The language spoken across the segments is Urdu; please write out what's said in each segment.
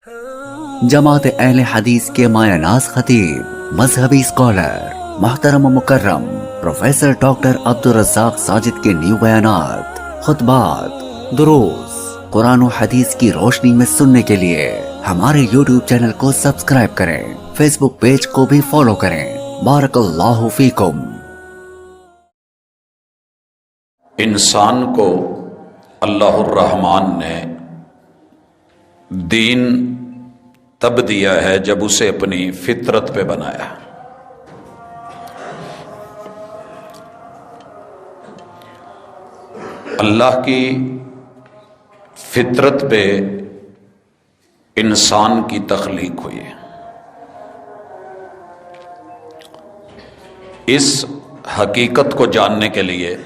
جماعت اہل حدیث کے مایہ ناز خطیب، مذہبی اسکالر، محترم و مکرم پروفیسر ڈاکٹر عبدالرزاق ساجد کے نیو بیانات، خطبات، دروس قرآن و حدیث کی روشنی میں سننے کے لیے ہمارے یوٹیوب چینل کو سبسکرائب کریں، فیس بک پیج کو بھی فالو کریں۔ بارک اللہ فیکم۔ انسان کو اللہ الرحمن نے دین تب دیا ہے جب اسے اپنی فطرت پہ بنایا۔ اللہ کی فطرت پہ انسان کی تخلیق ہوئی ہے۔ اس حقیقت کو جاننے کے لیے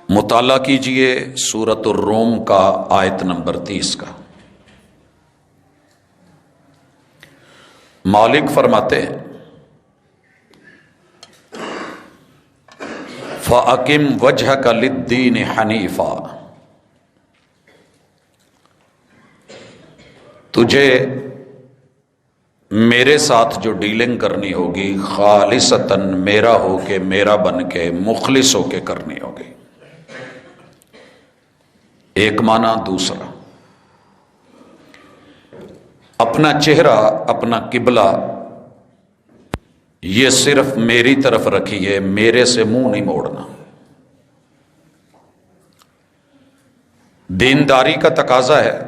مطالعہ کیجئے سورۃ الروم کا آیت نمبر 30 کا۔ مالک فرماتے ہیں فَأَقِمْ وَجْهَكَ لِلدِّينِ حَنِيفًا، تجھے میرے ساتھ جو ڈیلنگ کرنی ہوگی خالصتاً میرا ہو کے، میرا بن کے، مخلص ہو کے کرنی ہوگی۔ ایک معنی۔ دوسرا، اپنا چہرہ، اپنا قبلہ یہ صرف میری طرف رکھیے، میرے سے منہ نہیں موڑنا۔ دینداری کا تقاضا ہے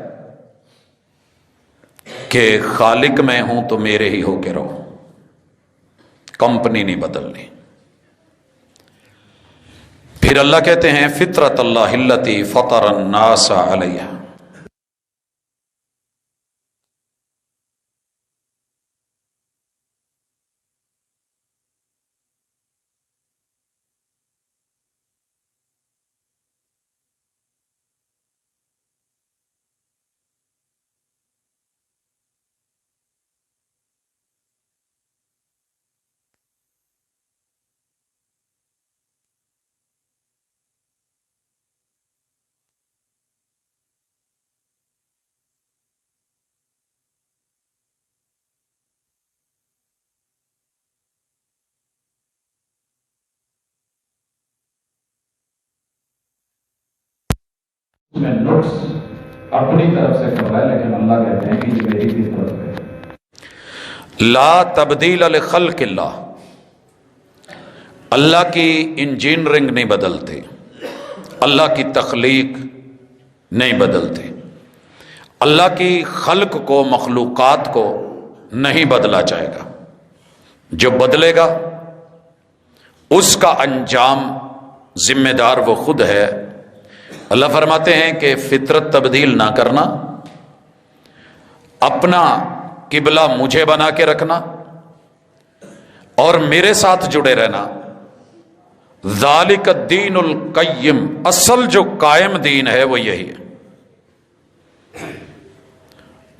کہ خالق میں ہوں تو میرے ہی ہو کے رہو، کمپنی نہیں بدلنی۔ پھر اللہ کہتے ہیں فطرت اللہ التی فطر الناس علیہا، اس میں نٹس اپنی طرف سے کر رہا ہے، لیکن اللہ کہتے ہیں کہ یہ میری فطرت ہے۔ لا تبدیل لخلق اللہ، اللہ کی انجینئرنگ نہیں بدلتی، اللہ کی تخلیق نہیں بدلتی، اللہ کی خلق کو، مخلوقات کو نہیں بدلا جائے گا۔ جو بدلے گا اس کا انجام ذمہ دار وہ خود ہے۔ اللہ فرماتے ہیں کہ فطرت تبدیل نہ کرنا، اپنا قبلہ مجھے بنا کے رکھنا اور میرے ساتھ جڑے رہنا۔ ذالک الدین القیم، اصل جو قائم دین ہے وہ یہی ہے،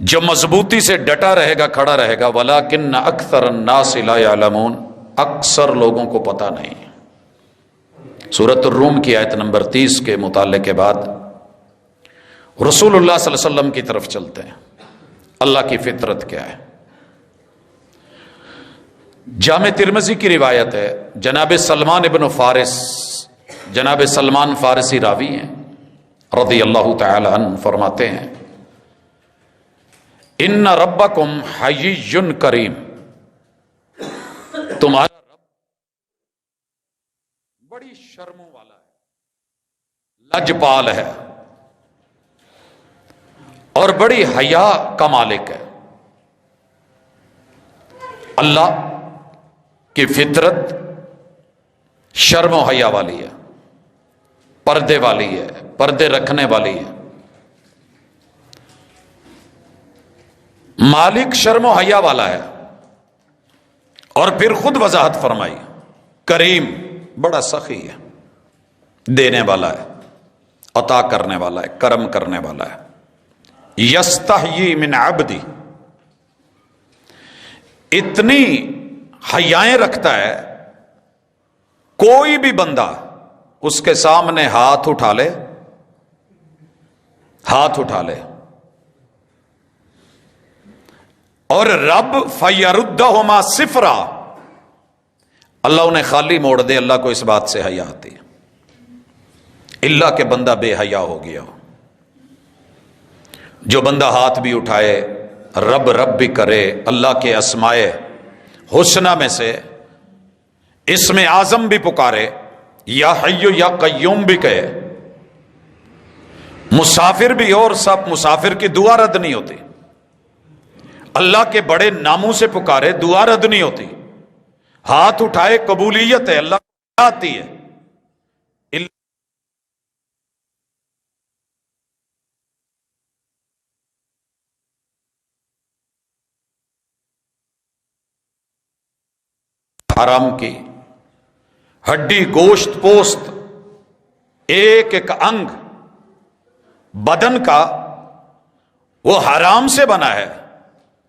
جو مضبوطی سے ڈٹا رہے گا، کھڑا رہے گا۔ ولیکن اکثر الناس لا یعلمون، اکثر لوگوں کو پتہ نہیں۔ سورۃ الروم کی آیت نمبر 30 کے مطالعے کے بعد رسول اللہ صلی اللہ علیہ وسلم کی طرف چلتے ہیں۔ اللہ کی فطرت کیا ہے؟ جامع ترمذی کی روایت ہے، جناب سلمان ابن فارس، جناب سلمان فارسی راوی ہیں رضی اللہ تعالی عنہ، فرماتے ہیں ان ربکم حیی کریم، تمہارا بڑی شرموں والا ہے، لجپال ہے اور بڑی حیا کا مالک ہے۔ اللہ کی فطرت شرم و حیا والی ہے، پردے والی ہے، پردے رکھنے والی ہے۔ مالک شرم و حیا والا ہے، اور پھر خود وضاحت فرمائی کریم، بڑا سخی ہے، دینے والا ہے، عطا کرنے والا ہے، کرم کرنے والا ہے۔ یستحیی من عبدی، اتنی حیائیں رکھتا ہے، کوئی بھی بندہ اس کے سامنے ہاتھ اٹھا لے ہاتھ اٹھا لے، اور رب فیردہما صفرا، اللہ انہیں خالی موڑ دے۔ اللہ کو اس بات سے حیا آتی ہے، اللہ کہ بندہ بے حیا ہو گیا ہو۔ جو بندہ ہاتھ بھی اٹھائے، رب رب بھی کرے، اللہ کے اسماء حسنہ میں سے اسم اعظم بھی پکارے، یا حی یا قیوم بھی کہے، مسافر بھی ہو، اور سب مسافر کی دعا رد نہیں ہوتی، اللہ کے بڑے ناموں سے پکارے، دعا رد نہیں ہوتی، ہاتھ اٹھائے قبولیت ہے، اللہ کو آتی ہے۔ حرام کی ہڈی گوشت پوست ایک ایک انگ بدن کا وہ حرام سے بنا ہے،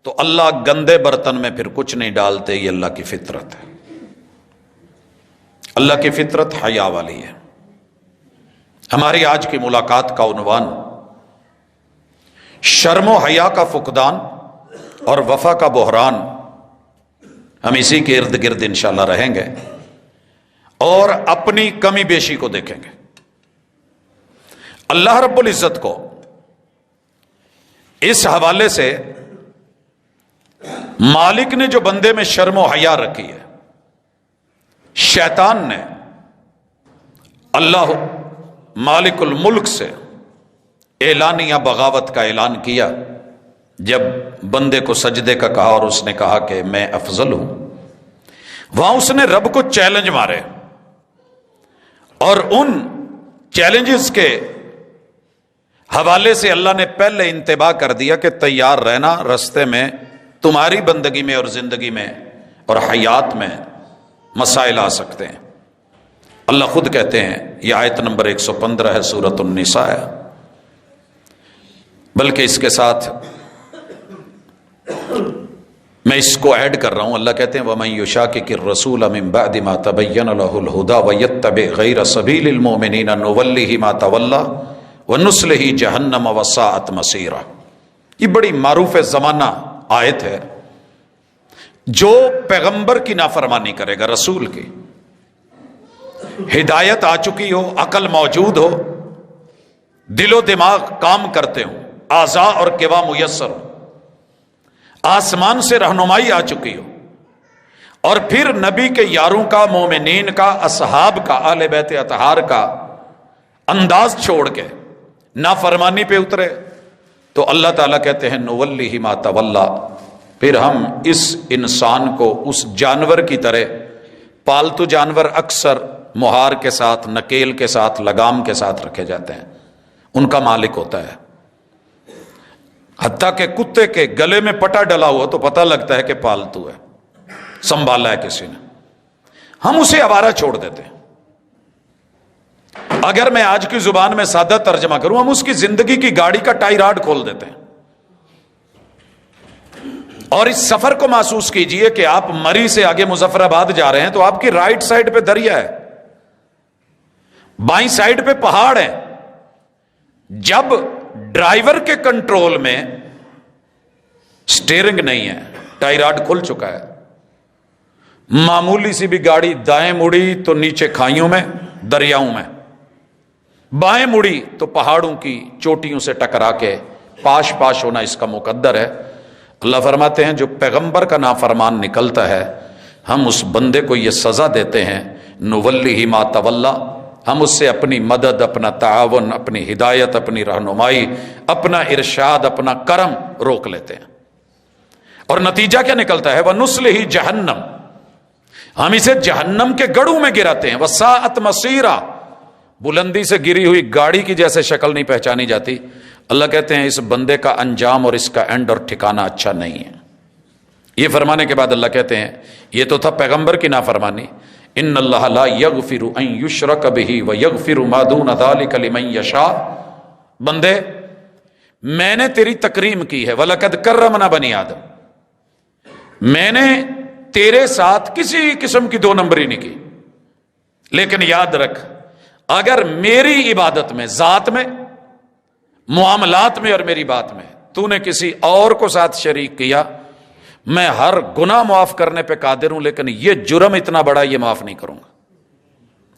تو اللہ گندے برتن میں پھر کچھ نہیں ڈالتے، یہ اللہ کی فطرت ہے۔ اللہ کی فطرت حیا والی ہے۔ ہماری آج کی ملاقات کا عنوان شرم و حیا کا فقدان اور وفا کا بحران، ہم اسی کے ارد گرد انشاءاللہ رہیں گے اور اپنی کمی بیشی کو دیکھیں گے۔ اللہ رب العزت کو اس حوالے سے مالک نے جو بندے میں شرم و حیا رکھی ہے، شیطان نے اللہ مالک الملک سے اعلانیہ بغاوت کا اعلان کیا جب بندے کو سجدے کا کہا، اور اس نے کہا کہ میں افضل ہوں۔ وہاں اس نے رب کو چیلنج مارے، اور ان چیلنجز کے حوالے سے اللہ نے پہلے انتباہ کر دیا کہ تیار رہنا، رستے میں تمہاری بندگی میں اور زندگی میں اور حیات میں مسائل آ سکتے ہیں۔ اللہ خود کہتے ہیں، یہ آیت نمبر 115 ہے، سورۃ النساء ہے، بلکہ اس کے ساتھ میں اس کو ایڈ کر رہا ہوں۔ اللہ کہتے ہیں وَمَن يُشَاقِقِ الرَّسُولَ مِن بَعْدِ مَا تَبَيَّنَ لَهُ الْهُدَى وَيَتَّبِعْ غَيْرَ سَبِيلِ الْمُؤْمِنِينَ نُوَلِّهِ مَا تَوَلَّى وَنُصْلِهِ جَهَنَّمَ وَسَاءَتْ مَصِيرًا۔ یہ بڑی معروف زمانہ آیت ہے۔ جو پیغمبر کی نافرمانی کرے گا، رسول کی، ہدایت آ چکی ہو، عقل موجود ہو، دل و دماغ کام کرتے ہوں، اعضاء اور کیوا میسر ہو، آسمان سے رہنمائی آ چکی ہو، اور پھر نبی کے یاروں کا، مومنین کا، اصحاب کا، اہل بیت اطہار کا انداز چھوڑ کے نافرمانی پہ اترے، تو اللہ تعالیٰ کہتے ہیں نولیہ ما تولا، پھر ہم اس انسان کو اس جانور کی طرح، پالتو جانور اکثر مہار کے ساتھ، نکیل کے ساتھ، لگام کے ساتھ رکھے جاتے ہیں، ان کا مالک ہوتا ہے۔ حتیٰ کہ کتے کے گلے میں پٹا ڈلا ہوا تو پتہ لگتا ہے کہ پالتو ہے، سنبھالا ہے کسی نے، ہم اسے آوارہ چھوڑ دیتے ہیں۔ اگر میں آج کی زبان میں سادہ ترجمہ کروں، ہم اس کی زندگی کی گاڑی کا ٹائی راڈ کھول دیتے ہیں۔ اور اس سفر کو محسوس کیجئے کہ آپ مری سے آگے مظفر آباد جا رہے ہیں، تو آپ کی رائٹ سائڈ پہ دریا ہے، بائیں سائڈ پہ پہاڑ ہے۔ جب ڈرائیور کے کنٹرول میں سٹیئرنگ نہیں ہے، ٹائی راڈ کھل چکا ہے، معمولی سی بھی گاڑی دائیں مڑی تو نیچے کھائیوں میں، دریاؤں میں، بائیں مڑی تو پہاڑوں کی چوٹیوں سے ٹکرا کے پاش پاش ہونا اس کا مقدر ہے۔ اللہ فرماتے ہیں جو پیغمبر کا نافرمان نکلتا ہے، ہم اس بندے کو یہ سزا دیتے ہیں، نولیہ ما تولا، ہم اس سے اپنی مدد، اپنا تعاون، اپنی ہدایت، اپنی رہنمائی، اپنا ارشاد، اپنا کرم روک لیتے ہیں۔ اور نتیجہ کیا نکلتا ہے؟ وَنُصْلِهِ جہنم، ہم اسے جہنم کے گڑھوں میں گراتے ہیں۔ وَسَاءَتْ مَصِيرًا، بلندی سے گری ہوئی گاڑی کی جیسے شکل نہیں پہچانی جاتی۔ اللہ کہتے ہیں اس بندے کا انجام اور اس کا اینڈ اور ٹھکانہ اچھا نہیں ہے۔ یہ فرمانے کے بعد اللہ کہتے ہیں یہ تو تھا پیغمبر کی نافرمانی، ان اللہ لا یغفر ان یشرک بہ ویغفر ما دون ذلک لمن یشاء، بندے میں نے تیری تکریم کی ہے، وَلَقَدْ كَرَّمْنَا بَنِي آدم، میں نے تیرے ساتھ کسی قسم کی دو نمبری نہیں کی، لیکن یاد رکھ اگر میری عبادت میں، ذات میں معاملات میں اور میری بات میں تو نے کسی اور کو ساتھ شریک کیا، میں ہر گناہ معاف کرنے پہ قادر ہوں، لیکن یہ جرم اتنا بڑا یہ معاف نہیں کروں گا۔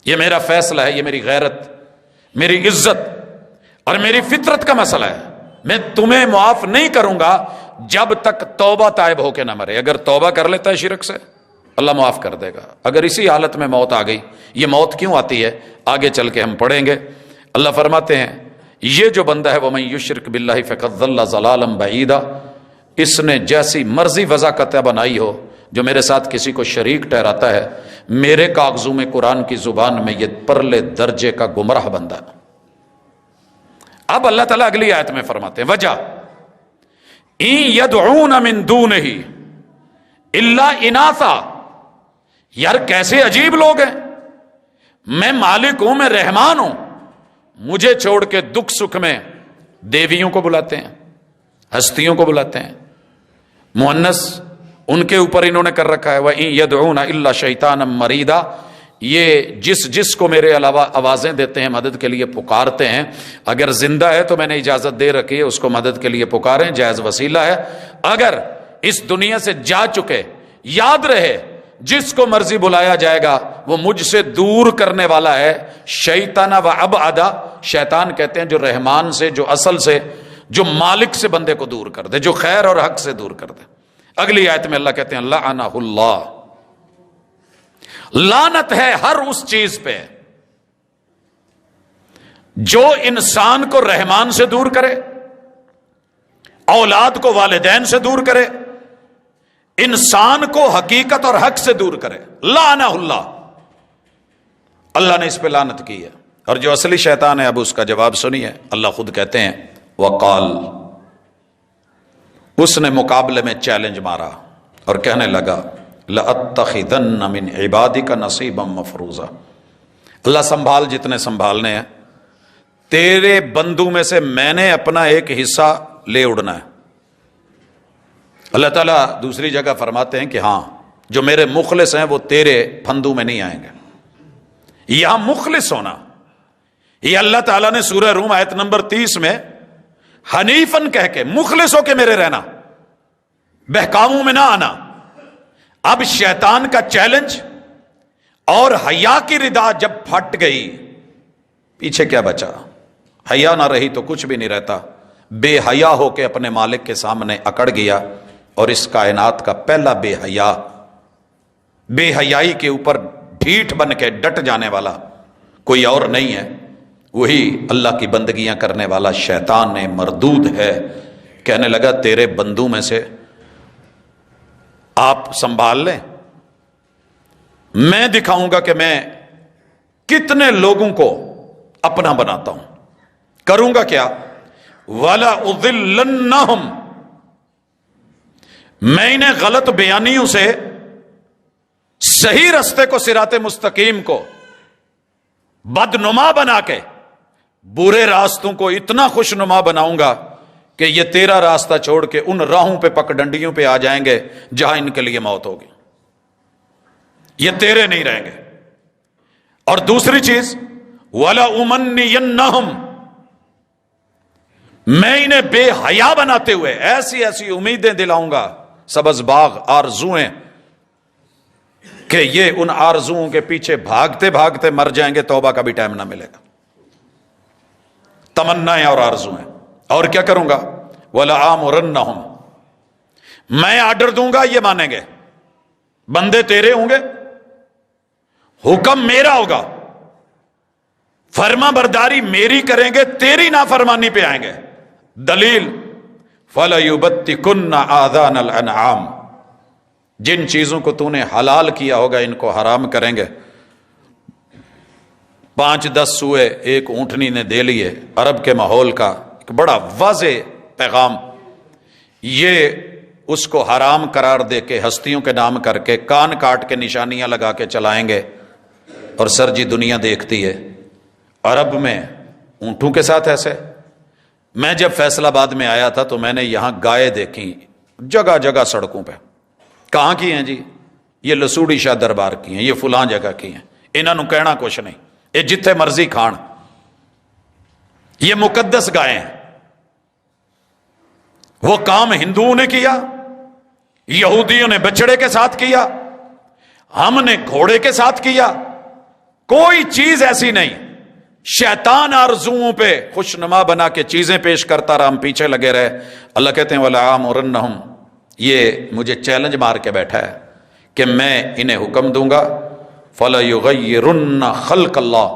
یہ میرا فیصلہ ہے، یہ میری غیرت، میری عزت اور میری فطرت کا مسئلہ ہے۔ میں تمہیں معاف نہیں کروں گا جب تک توبہ تائب ہو کے نہ مرے۔ اگر توبہ کر لیتا ہے شرک سے، اللہ معاف کر دے گا۔ اگر اسی حالت میں موت آ گئی، یہ موت کیوں آتی ہے آگے چل کے ہم پڑھیں گے۔ اللہ فرماتے ہیں یہ جو بندہ ہے وَمَن يُشْرِكْ بِاللَّهِ فَقَدْ ضَلَّ ضَلَالًا بَعِيدًا، اس نے جیسی مرضی وضاحت بنائی ہو، جو میرے ساتھ کسی کو شریک ٹھہراتا ہے، میرے کاغذوں میں قرآن کی زبان میں یہ پرلے درجے کا گمراہ بندہ۔ اب اللہ تعالیٰ اگلی آیت میں فرماتے ہیں وجہ إِن يَدْعُونَ مِن دُونِهِ إِلَّا إِنَاثًا، یار کیسے عجیب لوگ ہیں، میں مالک ہوں، میں رحمان ہوں، مجھے چھوڑ کے دکھ سکھ میں دیویوں کو بلاتے ہیں، ہستیوں کو بلاتے ہیں، مؤنث ان کے اوپر انہوں نے کر رکھا ہے وَإِن يَدْعُونَ إِلَّا شَيْطَانًا مَرِيدًا، یہ جس کو میرے علاوہ آوازیں دیتے ہیں، مدد کے لیے پکارتے ہیں، اگر زندہ ہے تو میں نے اجازت دے رکھی ہے اس کو مدد کے لیے پکاریں، جائز وسیلہ ہے۔ اگر اس دنیا سے جا چکے، یاد رہے جس کو مرضی بلایا جائے گا وہ مجھ سے دور کرنے والا ہے۔ شیطان و ابعدا، شیطان کہتے ہیں جو رحمان سے، جو اصل سے، جو مالک سے بندے کو دور کر دے، جو خیر اور حق سے دور کر دے۔ اگلی آیت میں اللہ کہتے ہیں لعنہ اللہ، لعنت ہے ہر اس چیز پہ جو انسان کو رحمان سے دور کرے، اولاد کو والدین سے دور کرے، انسان کو حقیقت اور حق سے دور کرے۔ لعنہ اللہ، اللہ نے اس پہ لعنت کی ہے۔ اور جو اصلی شیطان ہے اب اس کا جواب سنیے، اللہ خود کہتے ہیں وقال، اس نے مقابلے میں چیلنج مارا اور کہنے لگا لَأَتَّخِذَنَّ مِنْ عِبَادِكَ نَصِيبًا مَفْرُوضًا، اللہ سنبھال جتنے سنبھالنے ہیں، تیرے بندوں میں سے میں نے اپنا ایک حصہ لے اڑنا ہے۔ اللہ تعالیٰ دوسری جگہ فرماتے ہیں کہ ہاں جو میرے مخلص ہیں وہ تیرے پھندوں میں نہیں آئیں گے۔ یہاں مخلص ہونا، یہ اللہ تعالیٰ نے سورہ روم آیت نمبر 30 میں حنیفن کہہ کے مخلص ہو کے میرے رہنا، بہکاموں میں نہ آنا۔ اب شیطان کا چیلنج اور حیا کی ردا جب پھٹ گئی، پیچھے کیا بچا؟ حیا نہ رہی تو کچھ بھی نہیں رہتا۔ بے حیا ہو کے اپنے مالک کے سامنے اکڑ گیا، اور اس کائنات کا پہلا بے حیا، بے حیائی کے اوپر ڈھیٹ بن کے ڈٹ جانے والا کوئی اور نہیں ہے، وہی اللہ کی بندگیاں کرنے والا شیطان نے مردود ہے۔ کہنے لگا تیرے بندوں میں سے آپ سنبھال لیں، میں دکھاؤں گا کہ میں کتنے لوگوں کو اپنا بناتا ہوں۔ کروں گا کیا؟ وَلَأُضِلَّنَّهُمْ، میں انہیں غلط بیانیوں سے صحیح رستے کو، صراط مستقیم کو بدنما بنا کے برے راستوں کو اتنا خوشنما بناؤں گا کہ یہ تیرا راستہ چھوڑ کے ان راہوں پہ پک ڈنڈیوں پہ آ جائیں گے جہاں ان کے لیے موت ہوگی، یہ تیرے نہیں رہیں گے۔ اور دوسری چیز وَلَأُمَنِّيَنَّهُمْ، میں انہیں بے حیا بناتے ہوئے ایسی ایسی امیدیں دلاؤں گا، سبز باغ آرزویں، کہ یہ ان آرزوؤں کے پیچھے بھاگتے بھاگتے مر جائیں گے، توبہ کا بھی ٹائم نہ ملے گا۔ تمنائیں اور آرزویں۔ اور کیا کروں گا؟ وَلَآمُرَنَّهُمْ، میں آرڈر دوں گا یہ مانیں گے، بندے تیرے ہوں گے، حکم میرا ہوگا، فرما برداری میری کریں گے، تیری نافرمانی پہ آئیں گے۔ دلیل فَلَيُبَتِّكُنَّ آذَانَ الْأَنْعَامِ، جن چیزوں کو تو نے حلال کیا ہوگا ان کو حرام کریں گے۔ 5-10 سوئے ایک اونٹنی نے دے لیے، عرب کے ماحول کا ایک بڑا واضح پیغام، یہ اس کو حرام قرار دے کے ہستیوں کے نام کر کے کان کاٹ کے نشانیاں لگا کے چلائیں گے، اور سر جی دنیا دیکھتی ہے۔ عرب میں اونٹوں کے ساتھ ایسے، میں جب فیصل آباد میں آیا تھا تو میں نے یہاں گائے دیکھی جگہ جگہ سڑکوں پہ۔ کہاں کی ہیں جی؟ یہ لسوڑی شاہ دربار کی ہیں، یہ فلاں جگہ کی ہیں، انہوں نے کہنا کچھ نہیں، یہ جتھے مرضی کھان، یہ مقدس گائے ہیں۔ وہ کام ہندوؤں نے کیا، یہودیوں نے بچڑے کے ساتھ کیا، ہم نے گھوڑے کے ساتھ کیا، کوئی چیز ایسی نہیں۔ شیطان آرزوؤں پہ خوشنما بنا کے چیزیں پیش کرتا رہا، ہم پیچھے لگے رہے۔ اللہ کہتے ہیں وَلَآمُرَنَّهُمْ، یہ مجھے چیلنج مار کے بیٹھا ہے کہ میں انہیں حکم دوں گا فَلَيُغَيِّرُنَّ خَلْقَ اللَّهِ،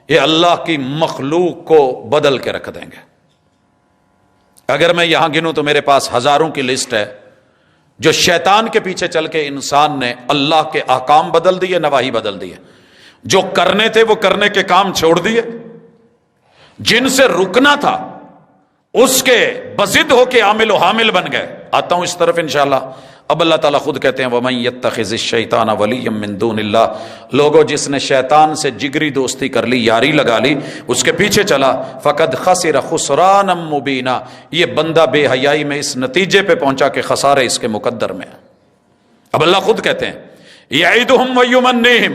یہ اللہ کی مخلوق کو بدل کے رکھ دیں گے۔ اگر میں یہاں گنوں تو میرے پاس ہزاروں کی لسٹ ہے جو شیطان کے پیچھے چل کے انسان نے اللہ کے احکام بدل دیے، نواہی بدل دیے، جو کرنے تھے وہ کرنے کے کام چھوڑ دیے، جن سے رکنا تھا اس کے بضد ہو کے عامل و حامل بن گئے۔ آتا ہوں اس طرف انشاءاللہ۔ اب اللہ تعالیٰ خود کہتے ہیں وَمَن يَتَّخِذِ الشَّيْطَانَ وَلِيًّا مِّن دُونِ اللَّهِ، لوگوں جس نے شیطان سے جگری دوستی کر لی، یاری لگا لی، اس کے پیچھے چلا، فَقَدْ خَسِرَ خُسْرَانًا مُبِينًا، یہ بندہ بے حیائی میں اس نتیجے پہ پہنچا کہ خسارے اس کے مقدر میں۔ اب اللہ خود کہتے ہیں يَعِدُهُمْ وَيُمَنِّيهِمْ،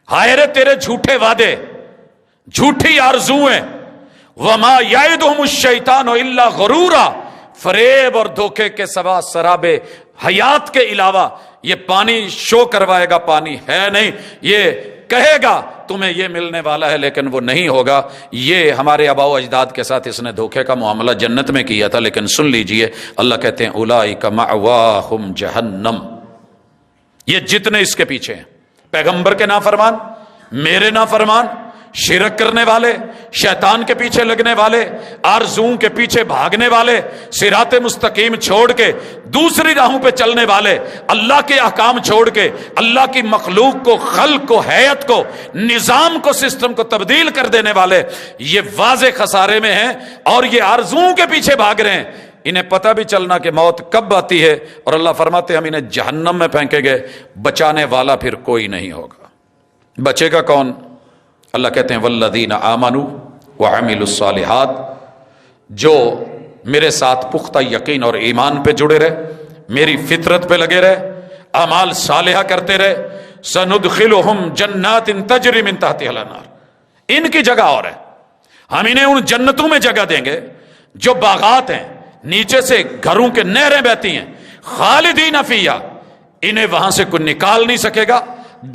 ہائے رے تیرے جھوٹے وعدے، جھوٹی آرزویں، وَمَا يَعِدُهُمُ الشَّيْطَانُ إِلَّا غَرُورًا، فریب اور دھوکے کے سوا سراب حیات کے علاوہ یہ پانی شو کروائے گا، پانی ہے نہیں، یہ کہے گا تمہیں یہ ملنے والا ہے لیکن وہ نہیں ہوگا۔ یہ ہمارے آباء و اجداد کے ساتھ اس نے دھوکے کا معاملہ جنت میں کیا تھا، لیکن سن لیجئے اللہ کہتے ہیں اولئک مأواہم جہنم، یہ جتنے اس کے پیچھے ہیں، پیغمبر کے نافرمان، میرے نافرمان، شرک کرنے والے، شیطان کے پیچھے لگنے والے، آرزوؤں کے پیچھے بھاگنے والے، صراط مستقیم چھوڑ کے دوسری راہوں پہ چلنے والے، اللہ کے احکام چھوڑ کے اللہ کی مخلوق کو، خلق کو، حیات کو، نظام کو، سسٹم کو تبدیل کر دینے والے، یہ واضح خسارے میں ہیں اور یہ آرزوؤں کے پیچھے بھاگ رہے ہیں۔ انہیں پتہ بھی چلنا کہ موت کب آتی ہے، اور اللہ فرماتے ہم انہیں جہنم میں پھینکیں گے، بچانے والا پھر کوئی نہیں ہوگا۔ بچے گا کون؟ اللہ کہتے ہیں والذین آمنوا وعملوا الصالحات، جو میرے ساتھ پختہ یقین اور ایمان پہ جڑے رہے، میری فطرت پہ لگے رہے، اعمال صالحہ کرتے رہے، سندخلہم جنات تجری من تحتہا الانہار، ان کی جگہ اور ہے، ہم انہیں ان جنتوں میں جگہ دیں گے جو باغات ہیں، نیچے سے گھروں کے نہریں بہتی ہیں، خالدین فیہا، انہیں وہاں سے کوئی نکال نہیں سکے گا،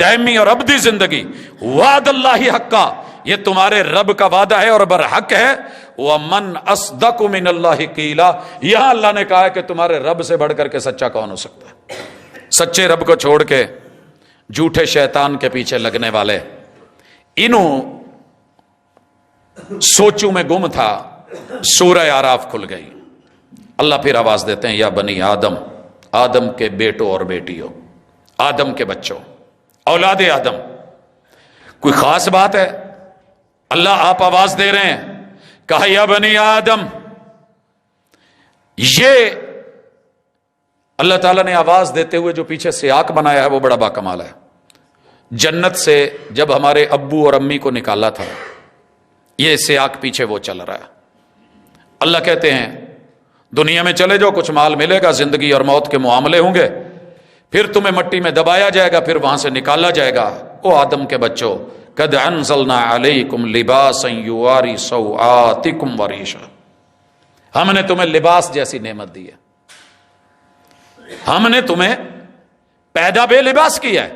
دائمی اور ابدی زندگی۔ وعد اللہ حقا، یہ تمہارے رب کا وعدہ ہے اور برحق ہے۔ ومن اصدق من اللہ قیلا، یہاں اللہ نے کہا ہے کہ تمہارے رب سے بڑھ کر کے سچا کون ہو سکتا ہے؟ سچے رب کو چھوڑ کے جھوٹے شیطان کے پیچھے لگنے والے، انہوں سوچوں میں گم تھا، سورہ اعراف کھل گئی۔ اللہ پھر آواز دیتے ہیں یا بنی آدم، آدم کے بیٹوں اور بیٹیوں، آدم کے بچوں، اولاد آدم۔ کوئی خاص بات ہے؟ اللہ آپ آواز دے رہے ہیں، کہا یا بنی آدم۔ یہ اللہ تعالیٰ نے آواز دیتے ہوئے جو پیچھے سیاق بنایا ہے وہ بڑا باکمال ہے۔ جنت سے جب ہمارے ابو اور امی کو نکالا تھا، یہ سیاق پیچھے وہ چل رہا ہے۔ اللہ کہتے ہیں دنیا میں چلے جاؤ، کچھ مال ملے گا، زندگی اور موت کے معاملے ہوں گے، پھر تمہیں مٹی میں دبایا جائے گا، پھر وہاں سے نکالا جائے گا۔ او آدم کے بچوں، قد انزلنا علیکم لباسا یواری سوآتکم وریشا، ہم نے تمہیں لباس جیسی نعمت دی ہے، ہم نے تمہیں پیدا بے لباس کیا ہے،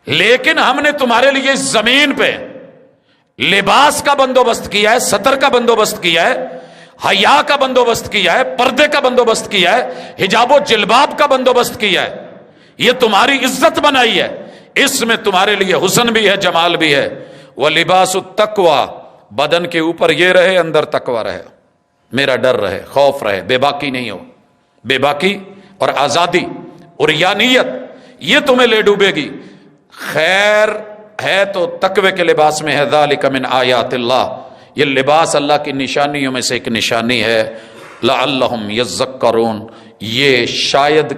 لیکن ہم نے تمہارے لیے اس زمین پہ لباس کا بندوبست کیا ہے، ستر کا بندوبست کیا ہے، حیا کا بندوبست کیا ہے، پردے کا بندوبست کیا ہے، حجاب و جلباب کا بندوبست کیا ہے، یہ تمہاری عزت بنائی ہے، اس میں تمہارے لیے حسن بھی ہے، جمال بھی ہے۔ وَلِبَاسُ التَّقْوَى، بدن کے اوپر یہ رہے، اندر تقوی رہے، میرا ڈر رہے، خوف رہے، بے باکی نہیں ہو۔ بے باکی اور آزادی اور یانیت یہ تمہیں لے ڈوبے گی۔ خیر ہے تو تقوی کے لباس میں ہے، ذَلِكَ مِنْ آیَاتِ اللَّهِ، یہ لباس اللہ کی نشانیوں میں سے ایک نشانی ہے۔ لَعَلَّهُمْ يَذَّكَّرُونَ، یہ شاید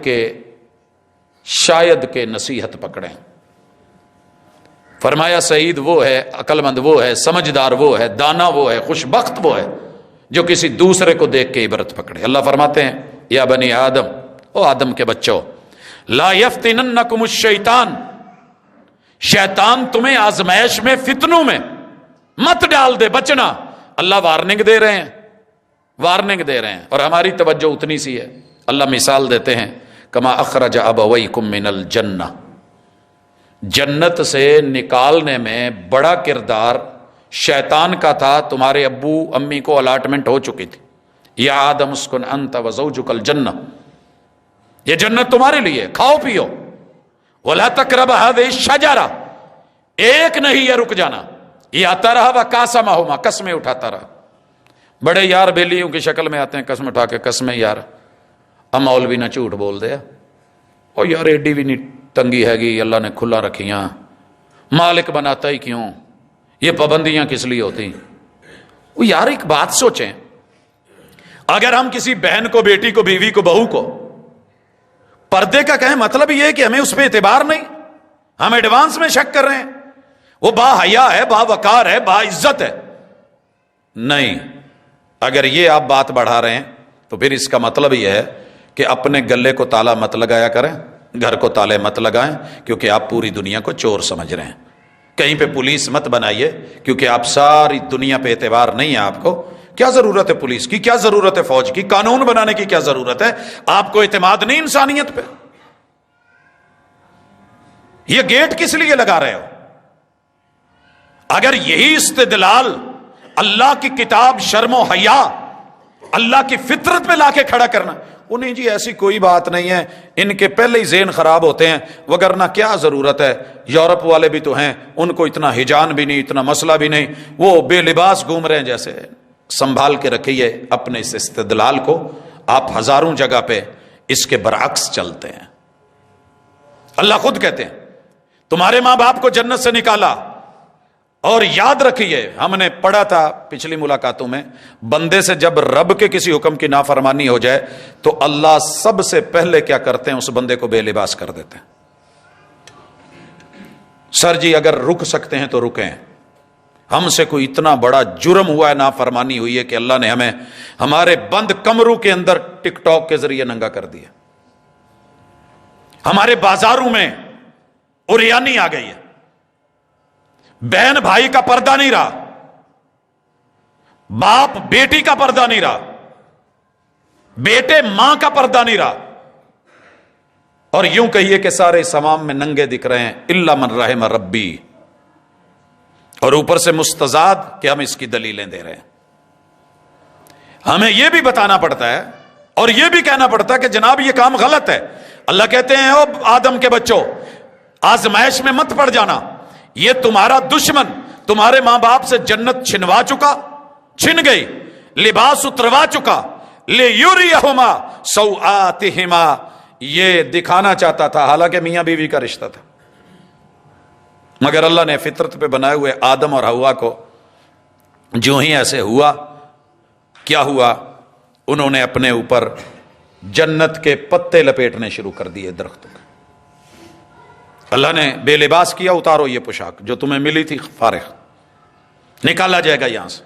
کے نصیحت پکڑیں۔ فرمایا سعید وہ ہے، عقل مند وہ ہے، سمجھدار وہ ہے، دانا وہ ہے، خوش بخت وہ ہے جو کسی دوسرے کو دیکھ کے عبرت پکڑے۔ اللہ فرماتے ہیں یا بنی آدم، او آدم کے بچوں، لا یفتننکم الشیطان، شیطان تمہیں آزمائش میں، فتنوں میں مت ڈال دے، بچنا۔ اللہ وارننگ دے رہے ہیں، وارننگ دے رہے ہیں، اور ہماری توجہ اتنی سی ہے۔ اللہ مثال دیتے ہیں، کما اخرج ابویکم من الجنہ، جنت سے نکالنے میں بڑا کردار شیطان کا تھا۔ تمہارے ابو امی کو الاٹمنٹ ہو چکی تھی، یا آدم اسکن انت وزوجک الجنہ، یہ جنت تمہارے لیے، کھاؤ پیو، ولا تقرب هذه الشجرہ، ایک نہیں یہ رک جانا، یہ آتا رہا وقاسمہما، قسمیں اٹھاتا رہا۔ بڑے یار بیلیوں کی شکل میں آتے ہیں، قسم اٹھا کے، قسمیں یار اب مولوی نہ جھوٹ بول دیا، اور یار ایڈی بھی نہیں تنگی ہے گی، اللہ نے کھلا رکھیاں، مالک بناتا ہی کیوں، یہ پابندیاں کس لیے ہوتی؟ وہ یار ایک بات سوچیں، اگر ہم کسی بہن کو، بیٹی کو، بیوی کو، بہو کو پردے کا کہیں، مطلب یہ ہے کہ ہمیں اس پہ اعتبار نہیں، ہم ایڈوانس میں شک کر رہے ہیں، وہ با حیا ہے، با وقار ہے، با عزت ہے۔ نہیں، اگر یہ آپ بات بڑھا رہے ہیں تو پھر اس کا مطلب یہ ہے کہ اپنے گلے کو تالا مت لگایا کریں، گھر کو تالے مت لگائیں، کیونکہ آپ پوری دنیا کو چور سمجھ رہے ہیں۔ کہیں پہ پولیس مت بنائیے، کیونکہ آپ ساری دنیا پہ اعتبار نہیں ہے آپ کو۔ کیا ضرورت ہے پولیس کی، کیا ضرورت ہے فوج کی، قانون بنانے کی کیا ضرورت ہے؟ آپ کو اعتماد نہیں انسانیت پہ، یہ گیٹ کس لیے لگا رہے ہو؟ اگر یہی استدلال اللہ کی کتاب، شرم و حیا، اللہ کی فطرت پہ لا کے کھڑا کرنا، وہ نہیں جی ایسی کوئی بات نہیں ہے، ان کے پہلے ہی ذہن خراب ہوتے ہیں، وگرنہ کیا ضرورت ہے؟ یورپ والے بھی تو ہیں، ان کو اتنا ہجان بھی نہیں، اتنا مسئلہ بھی نہیں، وہ بے لباس گھوم رہے ہیں۔ جیسے سنبھال کے رکھیے اپنے اس استدلال کو، آپ ہزاروں جگہ پہ اس کے برعکس چلتے ہیں۔ اللہ خود کہتے ہیں تمہارے ماں باپ کو جنت سے نکالا، اور یاد رکھیے ہم نے پڑھا تھا پچھلی ملاقاتوں میں، بندے سے جب رب کے کسی حکم کی نافرمانی ہو جائے تو اللہ سب سے پہلے کیا کرتے ہیں؟ اس بندے کو بے لباس کر دیتے ہیں۔ سر جی اگر رک سکتے ہیں تو رکیں، ہم سے کوئی اتنا بڑا جرم ہوا ہے، نافرمانی ہوئی ہے کہ اللہ نے ہمیں ہمارے بند کمروں کے اندر ٹک ٹاک کے ذریعے ننگا کر دیا، ہمارے بازاروں میں اوریانی آ گئی ہے، بہن بھائی کا پردہ نہیں رہا، باپ بیٹی کا پردہ نہیں رہا، بیٹے ماں کا پردہ نہیں رہا، اور یوں کہیے کہ سارے سمام میں ننگے دکھ رہے ہیں، الا من رحم ربی، اور اوپر سے مستزاد کہ ہم اس کی دلیلیں دے رہے ہیں۔ ہمیں یہ بھی بتانا پڑتا ہے اور یہ بھی کہنا پڑتا ہے کہ جناب یہ کام غلط ہے۔ اللہ کہتے ہیں او آدم کے بچوں، آزمائش میں مت پڑ جانا، یہ تمہارا دشمن تمہارے ماں باپ سے جنت چھنوا چکا، چھن گئی، لباس اتروا چکا، لیریہما سوآتہما، یہ دکھانا چاہتا تھا، حالانکہ میاں بیوی کا رشتہ تھا، مگر اللہ نے فطرت پہ بنائے ہوئے آدم اور حوا کو جو ہی ایسے ہوا، کیا ہوا؟ انہوں نے اپنے اوپر جنت کے پتے لپیٹنے شروع کر دیے درختوں کے۔ اللہ نے بے لباس کیا، اتارو یہ پوشاک جو تمہیں ملی تھی، فارغ، نکالا جائے گا یہاں سے۔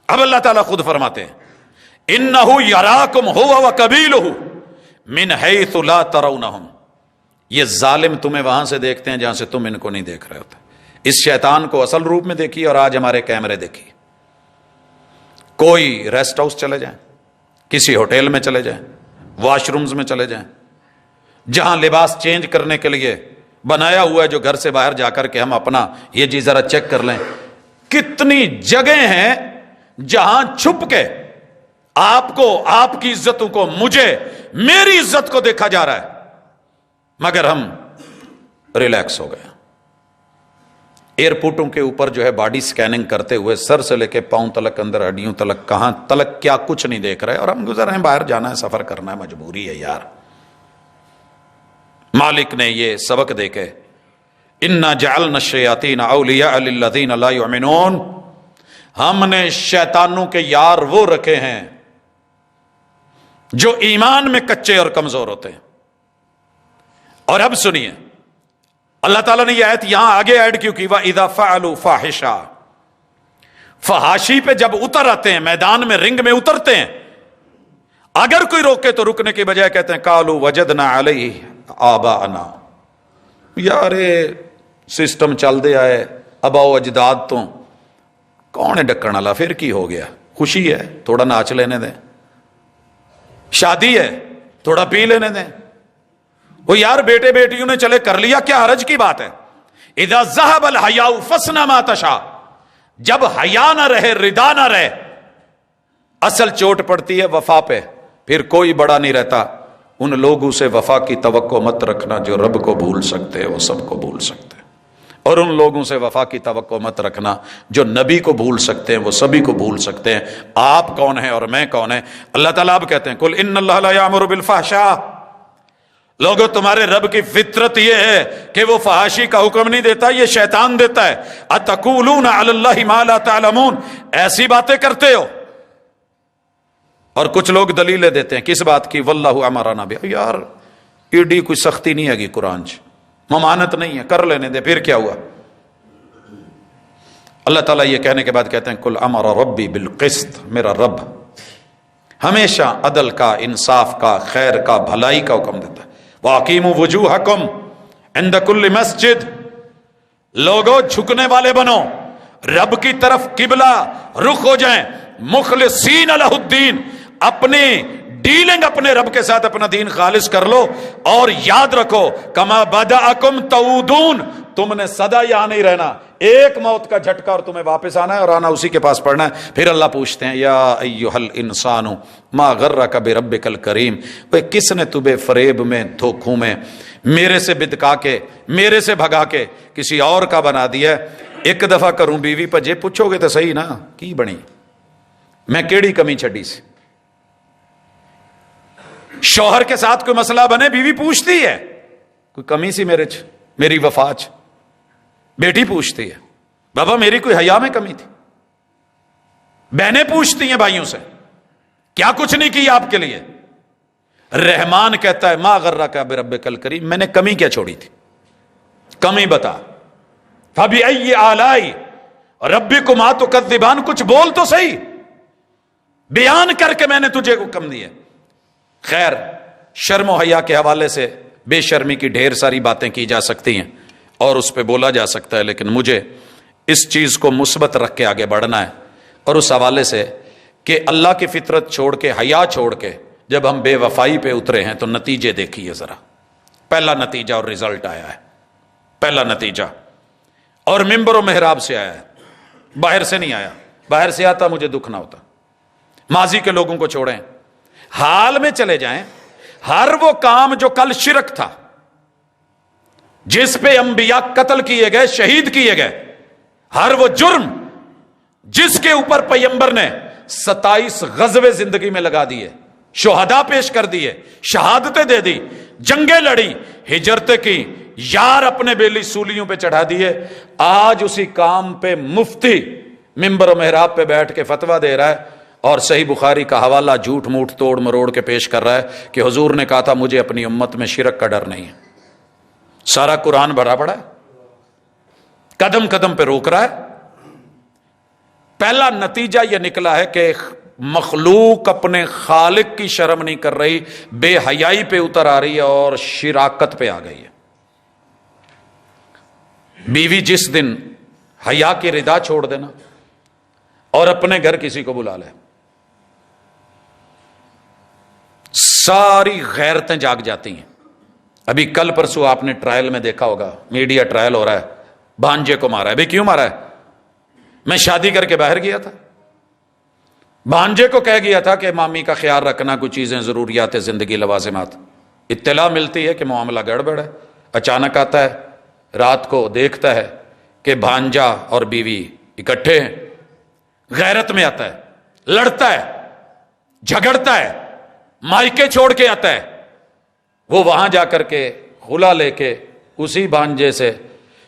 اب اللہ تعالیٰ خود فرماتے ہیں انہ یراکم ہو وقبیلہ من حیث لا ترونہم، یہ ظالم تمہیں وہاں سے دیکھتے ہیں جہاں سے تم ان کو نہیں دیکھ رہے ہوتے۔ اس شیطان کو اصل روپ میں دیکھیے، اور آج ہمارے کیمرے دیکھیے، کوئی ریسٹ ہاؤس چلے جائیں، کسی ہوٹل میں چلے جائیں، واش رومز میں چلے جائیں، جہاں لباس چینج کرنے کے لیے بنایا ہوا ہے، جو گھر سے باہر جا کر کے ہم اپنا یہ جی ذرا چیک کر لیں، کتنی جگہیں ہیں جہاں چھپ کے آپ کو، آپ کی عزتوں کو، مجھے، میری عزت کو دیکھا جا رہا ہے، مگر ہم ریلیکس ہو گئے۔ ایئرپورٹوں کے اوپر جو ہے باڈی سکیننگ کرتے ہوئے سر سے لے کے پاؤں تلک، اندر ہڈیوں تلک، کہاں تلک کیا کچھ نہیں دیکھ رہے، اور ہم گزر رہے ہیں، باہر جانا ہے، سفر کرنا ہے، مجبوری ہے یار۔ مالک نے یہ سبق دے کے انا جعلنا الشیاطین اولیاء للذین لا یؤمنون، ہم نے شیطانوں کے یار وہ رکھے ہیں جو ایمان میں کچے اور کمزور ہوتے ہیں۔ اور اب سنیے اللہ تعالیٰ نے یہ آیت یہاں آگے ایڈ کیوں کی؟ وَإِذَا فَعَلُوا فَاحِشَةً، فحاشی پہ جب اتر آتے ہیں، میدان میں، رنگ میں اترتے ہیں، اگر کوئی روکے تو رکنے کی بجائے کہتے ہیں قَالُوا وَجَدْنَا عَلَيْهِ آبَاءَنَا، یار سسٹم چل دے آئے، ابا و اجداد تو کون ہے ڈکن والا، پھر کی ہو گیا، خوشی ہے تھوڑا ناچ لینے دیں, شادی ہے تھوڑا پی لینے دیں. وہ یار بیٹے بیٹیوں نے چلے کر لیا, کیا حرج کی بات ہے. اذا ذهب الحیاء فاصنع ما تشاء, جب حیا نہ رہے ردا نہ رہے, اصل چوٹ پڑتی ہے وفا پہ, پھر کوئی بڑا نہیں رہتا. ان لوگوں سے وفا کی توقع مت رکھنا جو رب کو بھول سکتے ہیں, وہ سب کو بھول سکتے ہیں, اور ان لوگوں سے وفا کی توقع مت رکھنا جو نبی کو بھول سکتے ہیں, وہ سبھی کو بھول سکتے ہیں. آپ کون ہیں اور میں کون ہے؟ اللہ تعالیٰ اب کہتے ہیں قل ان اللہ لا یأمر بالفحشاء, لوگوں تمہارے رب کی فطرت یہ ہے کہ وہ فحاشی کا حکم نہیں دیتا, یہ شیطان دیتا ہے. اتقولون علی اللہ ما لا تعلمون, ایسی باتیں کرتے ہو. اور کچھ لوگ دلیلیں دیتے ہیں کس بات کی؟ واللہ امرنا بہ, یار ایڈی کوئی سختی نہیں ہے گی قرآن چ, ممانت نہیں ہے, کر لینے دے, پھر کیا ہوا؟ اللہ تعالیٰ یہ کہنے کے بعد کہتے ہیں قل امر ربی بالقسط, میرا رب ہمیشہ عدل کا, انصاف کا, خیر کا, بھلائی کا حکم دیتا ہے. وَأَقِيمُوا وُجُوهَكُمْ عِنْدَ كُلِّ مسجد, لوگوں جھکنے والے بنو, رب کی طرف قبلہ رخ ہو جائیں, مخلصین لہ الدین, اپنی ڈیلنگ اپنے رب کے ساتھ اپنا دین خالص کر لو. اور یاد رکھو کما بدأکم تعودون, تم نے سدا یہاں نہیں رہنا, ایک موت کا جھٹکا اور تمہیں واپس آنا ہے اور آنا اسی کے پاس پڑھنا ہے. پھر اللہ پوچھتے ہیں یا ایھا الانسان ما غرک بربک الکریم, وہ کس نے تمہیں فریب میں, دھوکوں میں, میرے سے بدکا کے, میرے سے بھگا کے کسی اور کا بنا دیا ہے. ایک دفعہ کروں بیوی پر جے پوچھو گے تو صحیح نا کی بنی, میں کیڑی کمی چھڈی سی. شوہر کے ساتھ کوئی مسئلہ بنے بیوی پوچھتی ہے کوئی کمی سی میرے چ, میری وفا چ. بیٹی پوچھتی ہے بابا میری کوئی حیا میں کمی تھی. بہنیں پوچھتی ہیں بھائیوں سے کیا کچھ نہیں کیا آپ کے لیے. رحمان کہتا ہے ما غرک بربک الکریم, میں نے کمی کیا چھوڑی تھی, کمی بتا. فبأي آلاء ربكما تكذبان, کچھ بول تو صحیح, بیان کر کے میں نے تجھے حکم دیا. خیر شرم و حیا کے حوالے سے بے شرمی کی ڈھیر ساری باتیں کی جا سکتی ہیں اور اس پہ بولا جا سکتا ہے, لیکن مجھے اس چیز کو مثبت رکھ کے آگے بڑھنا ہے. اور اس حوالے سے کہ اللہ کی فطرت چھوڑ کے, حیا چھوڑ کے جب ہم بے وفائی پہ اترے ہیں تو نتیجے دیکھیے ذرا. پہلا نتیجہ اور رزلٹ آیا ہے, پہلا نتیجہ, اور ممبر و محراب سے آیا ہے, باہر سے نہیں آیا. باہر سے آتا مجھے دکھ نہ ہوتا. ماضی کے لوگوں کو چھوڑیں, حال میں چلے جائیں. ہر وہ کام جو کل شرک تھا, جس پہ انبیاء قتل کیے گئے, شہید کیے گئے, ہر وہ جرم جس کے اوپر پیغمبر نے 27 غزوے زندگی میں لگا دیے, شہداء پیش کر دیے, شہادتیں دے دی, جنگیں لڑی, ہجرتیں کی, یار اپنے بیلی سولیوں پہ چڑھا دیے. آج اسی کام پہ مفتی ممبر و محراب پہ بیٹھ کے فتویٰ دے رہا ہے اور صحیح بخاری کا حوالہ جھوٹ موٹ توڑ مروڑ کے پیش کر رہا ہے کہ حضور نے کہا تھا مجھے اپنی امت میں شرک کا ڈر نہیں ہے. سارا قرآن بھرا پڑا ہے, قدم قدم پہ روک رہا ہے. پہلا نتیجہ یہ نکلا ہے کہ مخلوق اپنے خالق کی شرم نہیں کر رہی, بے حیائی پہ اتر آ رہی ہے اور شراکت پہ آ گئی ہے. بیوی جس دن حیا کی ردا چھوڑ دینا اور اپنے گھر کسی کو بلا لے, ساری غیرتیں جاگ جاتی ہیں. ابھی کل پرسوں آپ نے ٹرائل میں دیکھا ہوگا, میڈیا ٹرائل ہو رہا ہے, بھانجے کو مارا ہے. بھئی کیوں مارا ہے؟ میں شادی کر کے باہر گیا تھا, بھانجے کو کہہ گیا تھا کہ مامی کا خیال رکھنا, کچھ چیزیں ضروریات زندگی لوازمات. اطلاع ملتی ہے کہ معاملہ گڑبڑ ہے. اچانک آتا ہے, رات کو دیکھتا ہے کہ بھانجا اور بیوی اکٹھے ہیں. غیرت میں آتا ہے, لڑتا ہے, جھگڑتا ہے, مائکے چھوڑ کے آتا ہے. وہ وہاں جا کر کے خلا لے کے اسی بھانجے سے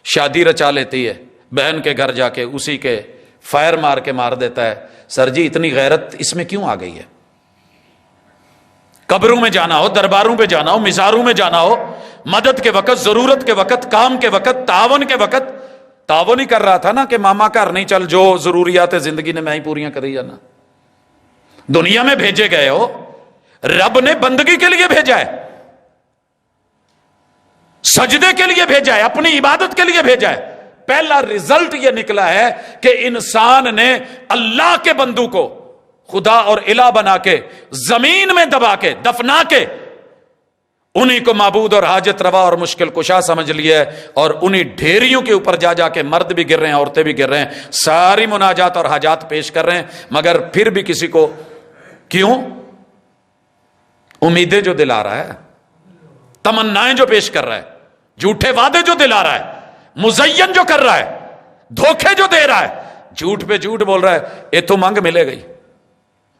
شادی رچا لیتی ہے. بہن کے گھر جا کے اسی کے فائر مار کے مار دیتا ہے. سر جی اتنی غیرت اس میں کیوں آ گئی ہے؟ قبروں میں جانا ہو, درباروں پہ جانا ہو, مزاروں میں جانا ہو, مدد کے وقت, ضرورت کے وقت, کام کے وقت, تعاون کے وقت, تعاون ہی کر رہا تھا نا کہ ماما گھر نہیں چل, جو ضروریات زندگی نے میں ہی پوریاں کری جانا. دنیا میں بھیجے گئے ہو, رب نے بندگی کے لیے بھیجا ہے, سجدے کے لیے بھیجا ہے, اپنی عبادت کے لیے بھیجا ہے. پہلا رزلٹ یہ نکلا ہے کہ انسان نے اللہ کے بندو کو خدا اور الہ بنا کے زمین میں دبا کے دفنا کے انہی کو معبود اور حاجت روا اور مشکل کشا سمجھ لیا ہے، اور انہی ڈھیریوں کے اوپر جا جا کے مرد بھی گر رہے ہیں، عورتیں بھی گر رہے ہیں، ساری مناجات اور حاجات پیش کر رہے ہیں، مگر پھر بھی کسی کو کیوں؟ امیدیں جو دلا رہا ہے، تمنائیں جو پیش کر رہا ہے، جھوٹے وعدے جو دلا رہا ہے، مزین جو کر رہا ہے، دھوکے جو دے رہا ہے، جھوٹ پہ جھوٹ بول رہا ہے، یہ تو منگ ملے گئی،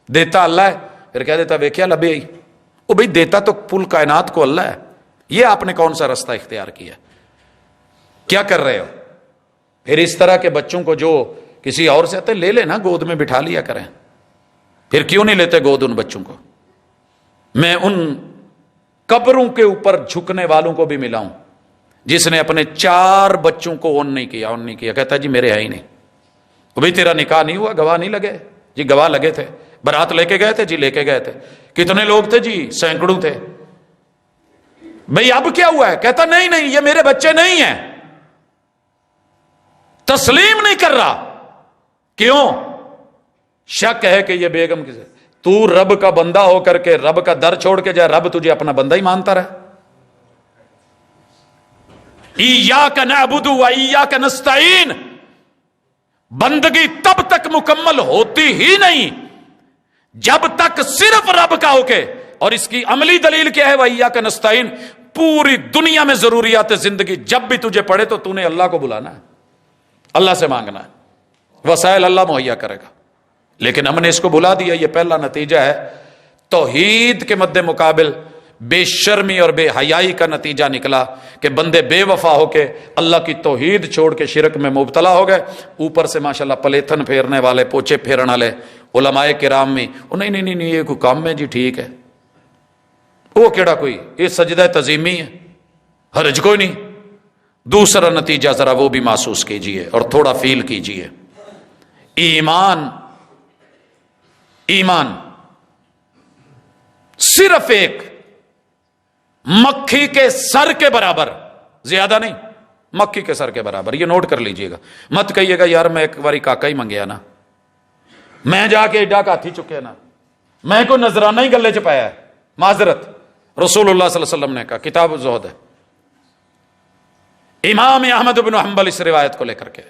دیتا اللہ ہے، پھر کہہ دیتا ویکھیا لبے ہی، وہ بھئی دیتا تو پل کائنات کو اللہ ہے، یہ آپ نے کون سا رستہ اختیار کیا؟ کیا کر رہے ہو؟ پھر اس طرح کے بچوں کو جو کسی اور سے آتے لے لینا، گود میں بٹھا لیا کریں، پھر کیوں نہیں لیتے گود ان بچوں کو؟ میں ان قبروں کے اوپر جھکنے والوں کو بھی ملا ہوں جس نے اپنے 4 بچوں کو اون نہیں کیا، کہتا جی میرے ہے ہی نہیں، وہ بھی تیرا نکاح نہیں ہوا، گواہ نہیں لگے؟ جی گواہ لگے تھے، برات لے کے گئے تھے؟ جی لے کے گئے تھے، کتنے لوگ تھے؟ جی سینکڑوں تھے، بھئی اب کیا ہوا ہے؟ کہتا نہیں یہ میرے بچے نہیں ہیں، تسلیم نہیں کر رہا، کیوں؟ شک ہے کہ یہ بیگم کسے، تو رب کا بندہ ہو کر کے رب کا در چھوڑ کے جائے، رب تجھے اپنا بندہ ہی مانتا رہے۔ ایاک نعبد و ایاک نستعین، بندگی تب تک مکمل ہوتی ہی نہیں جب تک صرف رب کا ہو کے، اور اس کی عملی دلیل کیا ہے؟ وَإِيَّاكَ نَسْتَعِينُ، پوری دنیا میں ضروریات زندگی جب بھی تجھے پڑے تو نے اللہ کو بلانا ہے، اللہ سے مانگنا ہے، وسائل اللہ مہیا کرے گا، لیکن ہم نے اس کو بلا دیا۔ یہ پہلا نتیجہ ہے توحید کے مد مقابل بے شرمی اور بے حیائی کا نتیجہ نکلا کہ بندے بے وفا ہو کے اللہ کی توحید چھوڑ کے شرک میں مبتلا ہو گئے، اوپر سے ماشاءاللہ پلیتھن پھیرنے والے، پوچے پھیرن والے علماء کرام میں نہیں یہ کوئی کام ہے جی، ٹھیک ہے، وہ کیڑا کوئی یہ سجدہ تعظیمی ہے، حرج کوئی نہیں۔ دوسرا نتیجہ ذرا وہ بھی محسوس کیجئے اور تھوڑا فیل کیجئے، ایمان صرف ایک مکھی کے سر کے برابر، زیادہ نہیں، مکھی کے سر کے برابر، یہ نوٹ کر لیجئے گا، مت کہیے گا یار میں ایک باری کاکا ہی منگیا نا، میں جا کے ایڈا کاتھی چکے نا، میں کو نذرانہ ہی گلے چ پایا ہے، معذرت۔ رسول اللہ صلی اللہ علیہ وسلم نے کہا، کتاب الزہد ہے، امام احمد بن حنبل اس روایت کو لے کر کے،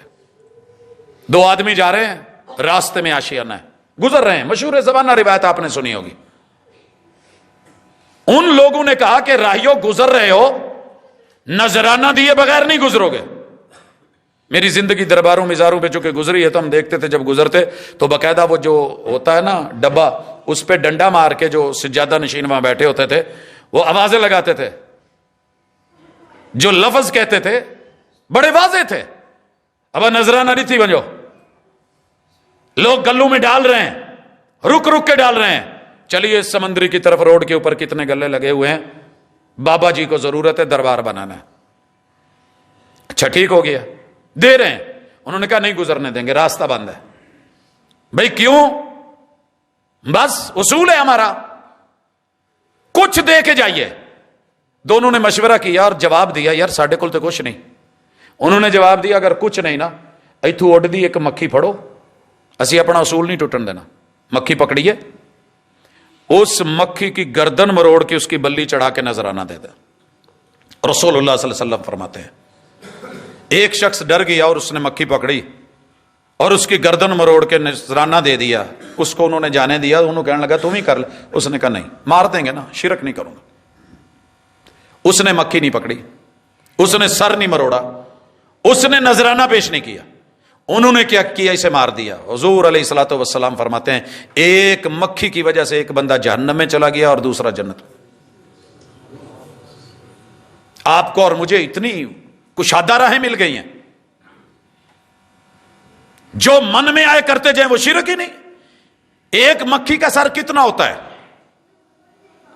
2 آدمی جا رہے ہیں، راستے میں آشیانہ ہے، گزر رہے ہیں، مشہور زبانہ روایت آپ نے سنی ہوگی۔ ان لوگوں نے کہا کہ راہیو گزر رہے ہو، نذرانہ دیے بغیر نہیں گزرو گے۔ میری زندگی درباروں مزاروں پہ چونکہ گزری ہے تو ہم دیکھتے تھے جب گزرتے تو باقاعدہ وہ جو ہوتا ہے نا ڈبہ، اس پہ ڈنڈا مار کے جو سجادہ نشین وہاں بیٹھے ہوتے تھے وہ آوازیں لگاتے تھے، جو لفظ کہتے تھے بڑے واضح تھے، اب نذرانہ نہیں تھی بنجو، لوگ گلوں میں ڈال رہے ہیں، رک رک کے ڈال رہے ہیں۔ چلیے سمندری کی طرف روڈ کے اوپر کتنے گلے لگے ہوئے ہیں، بابا جی کو ضرورت ہے دربار بنانا ہے، اچھا ٹھیک ہو گیا، دے رہے ہیں۔ انہوں نے کہا نہیں گزرنے دیں گے، راستہ بند ہے۔ بھئی کیوں؟ بس اصول ہے ہمارا، کچھ دے کے جائیے۔ دونوں نے مشورہ کیا اور جواب دیا یار ساڈے کول تو کچھ نہیں۔ انہوں نے جواب دیا اگر کچھ نہیں نا ایتھوں اڈ دی ایک مکھی پھڑو، اسی اپنا اصول نہیں ٹوٹن دینا، مکھی پکڑیے، اس مکھی کی گردن مروڑ کے اس کی بلی چڑھا کے نذرانہ دے دے۔ رسول اللہ صلی اللہ علیہ وسلم فرماتے ہیں ایک شخص ڈر گیا اور اس نے مکھی پکڑی اور اس کی گردن مروڑ کے نذرانہ دے دیا، اس کو انہوں نے جانے دیا، انہوں کہنے لگا تم ہی کر لے، اس نے کہا نہیں، مار دیں گے نا، شرک نہیں کروں گا۔ اس نے مکھی نہیں پکڑی، اس نے سر نہیں مروڑا، اس نے نذرانہ پیش نہیں کیا، انہوں نے کیا کیا؟ اسے مار دیا۔ حضور علیہ الصلوۃ والسلام فرماتے ہیں ایک مکھی کی وجہ سے ایک بندہ جہنم میں چلا گیا اور دوسرا جنت۔ آپ کو اور مجھے اتنی کشادہ راہیں مل گئی ہیں، جو من میں آئے کرتے جائیں وہ شرک ہی نہیں۔ ایک مکھی کا سر کتنا ہوتا ہے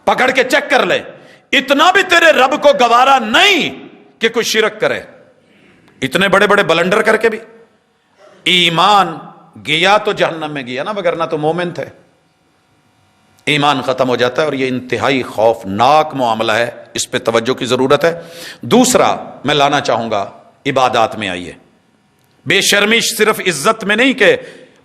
پکڑ کے چیک کر لے، اتنا بھی تیرے رب کو گوارا نہیں کہ کوئی شرک کرے، اتنے بڑے بڑے بلنڈر کر کے بھی۔ ایمان گیا تو جہنم میں گیا نا، وگرنہ تو مومن تھے۔ ایمان ختم ہو جاتا ہے اور یہ انتہائی خوفناک معاملہ ہے، اس پہ توجہ کی ضرورت ہے۔ دوسرا میں لانا چاہوں گا عبادات میں آئیے، بے شرمی صرف عزت میں نہیں کہ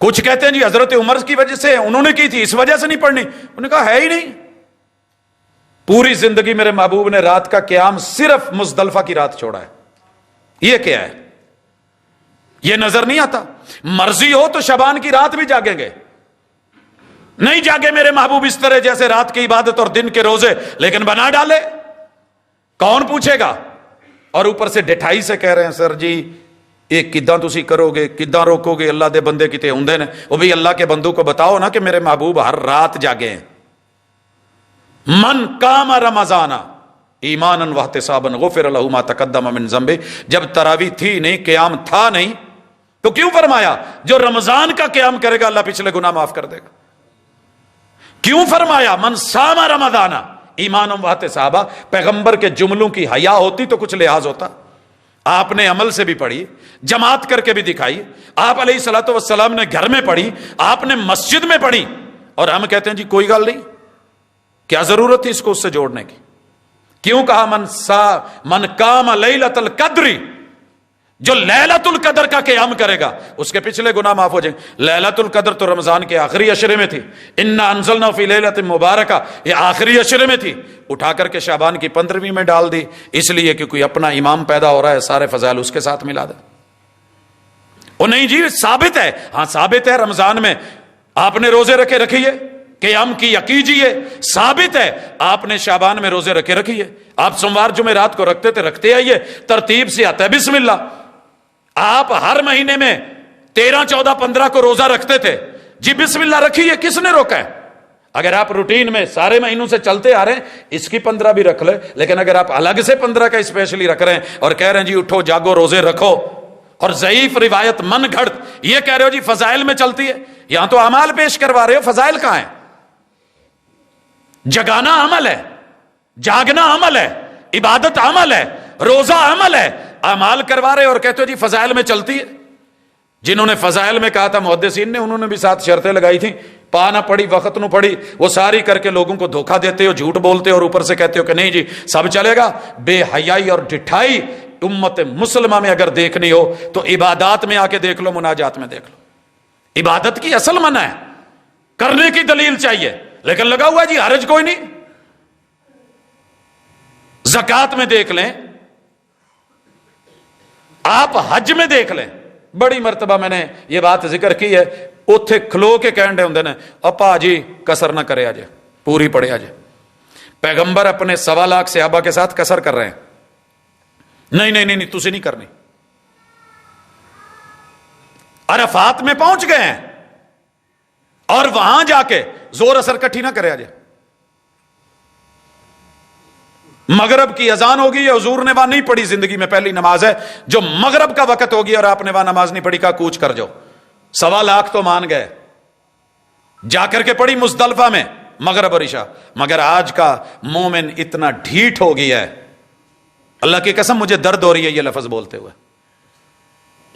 کچھ کہتے ہیں جی حضرت عمر کی وجہ سے انہوں نے کی تھی، اس وجہ سے نہیں پڑھنی. انہوں نے کہا ہے ہی نہیں. پوری زندگی میرے محبوب نے رات کا قیام صرف مزدلفہ کی رات چھوڑا ہے. یہ کیا ہے؟ یہ نظر نہیں آتا؟ مرضی ہو تو شعبان کی رات بھی جاگیں گے. نہیں جاگے میرے محبوب اس طرح جیسے رات کی عبادت اور دن کے روزے، لیکن بنا ڈالے. کون پوچھے گا؟ اور اوپر سے ڈٹھائی سے کہہ رہے ہیں سر جی یہ کداں تسی کرو گے، کداں روکو گے؟ اللہ دے بندے کتے ہوندے نے. وہ بھی اللہ کے بندوں کو بتاؤ نا کہ میرے محبوب ہر رات جاگے ہیں. من قام رمضان ایمانا واحتسابا غفر له ما تقدم من ذنبه. جب تراویح تھی نہیں، قیام تھا نہیں، تو کیوں فرمایا جو رمضان کا قیام کرے گا اللہ پچھلے گناہ معاف کر دے گا؟ کیوں فرمایا من صام رمضان ایمانا واحتسابا؟ پیغمبر کے جملوں کی حیا ہوتی تو کچھ لحاظ ہوتا. آپ نے عمل سے بھی پڑھی، جماعت کر کے بھی دکھائی. آپ علیہ الصلوۃ والسلام نے گھر میں پڑھی، آپ نے مسجد میں پڑھی. اور ہم کہتے ہیں جی کوئی گل نہیں، کیا ضرورت تھی اس کو اس سے جوڑنے کی؟ کیوں کہا من قام لیلۃ القدر؟ جو لیلۃ القدر کا قیام کرے گا اس کے پچھلے گناہ معاف ہو جائیں. لیلۃ القدر تو رمضان کے آخری عشرے میں تھی. انا انزلنا فی لیلۃ مبارکہ، یہ آخری عشرے میں تھی. اٹھا کر کے شعبان کی 15ویں میں ڈال دی، اس لیے کہ کوئی اپنا امام پیدا ہو رہا ہے، سارے فضائل اس کے ساتھ ملا دے. او نہیں جی ثابت ہے، ہاں ثابت ہے رمضان میں آپ نے روزے رکھے رکھیے، قیام کیا کیجئے. ثابت ہے آپ نے شعبان میں روزے رکھے رکھیے. آپ سوموار جمعرات کو رکھتے تھے، رکھتے آئیے. ترتیب سے آتا ہے بسم اللہ. آپ ہر مہینے میں 13 14 15 کو روزہ رکھتے تھے، جی بسم اللہ رکھیے، کس نے روکا ہے؟ اگر آپ روٹین میں سارے مہینوں سے چلتے آ رہے ہیں اس کی 15 بھی رکھ لے. لیکن اگر آپ الگ سے 15 کا اسپیشلی رکھ رہے ہیں اور کہہ رہے ہیں جی اٹھو جاگو روزے رکھو، اور ضعیف روایت من گھڑت یہ کہہ رہے ہو جی فضائل میں چلتی ہے، یہاں تو اعمال پیش کروا رہے ہو، فضائل کہاں ہیں؟ جگانا عمل ہے، جاگنا عمل ہے، عبادت عمل ہے، روزہ عمل ہے. اعمال کروا رہے اور کہتے ہو جی فضائل میں چلتی ہے. جنہوں نے فضائل میں کہا تھا محدثین نے، انہوں نے بھی 7 شرطیں لگائی تھیں. پا نہ پڑی وقت نہ پڑی، وہ ساری کر کے لوگوں کو دھوکہ دیتے ہو، جھوٹ بولتے ہو، اور اوپر سے کہتے ہو کہ نہیں جی سب چلے گا. بے حیائی اور ڈٹھائی امت مسلمہ میں اگر دیکھنی ہو تو عبادات میں آ کے دیکھ لو، مناجات میں دیکھ لو. عبادت کی اصل منع ہے، کرنے کی دلیل چاہیے، لیکن لگا ہوا جی حرج کوئی نہیں. زکات میں دیکھ لیں، آپ حج میں دیکھ لیں. بڑی مرتبہ میں نے یہ بات ذکر کی ہے، اوتھے کھلو کے کہن دے ہوندے نے اپا جی کسر نہ کرے آجے، پوری پڑے آجے. پیغمبر اپنے 1.25 لاکھ صحابہ کے ساتھ کسر کر رہے ہیں. نہیں تسی نہیں کرنی. عرفات میں پہنچ گئے ہیں اور وہاں جا کے زور اثر کٹھی نہ کرے آجے. مغرب کی اذان ہوگی، حضور نے وہاں نہیں پڑھی، زندگی میں پہلی نماز ہے جو مغرب کا وقت ہوگی اور آپ نے وہاں نماز نہیں پڑھی، کا کوچ کر جاؤ. 1.25 لاکھ تو مان گئے، جا کر کے پڑھی مزدلفہ میں مغرب اور عشاء. مگر آج کا مومن اتنا ڈھیٹ ہو گیا ہے، اللہ کی قسم مجھے درد ہو رہی ہے یہ لفظ بولتے ہوئے،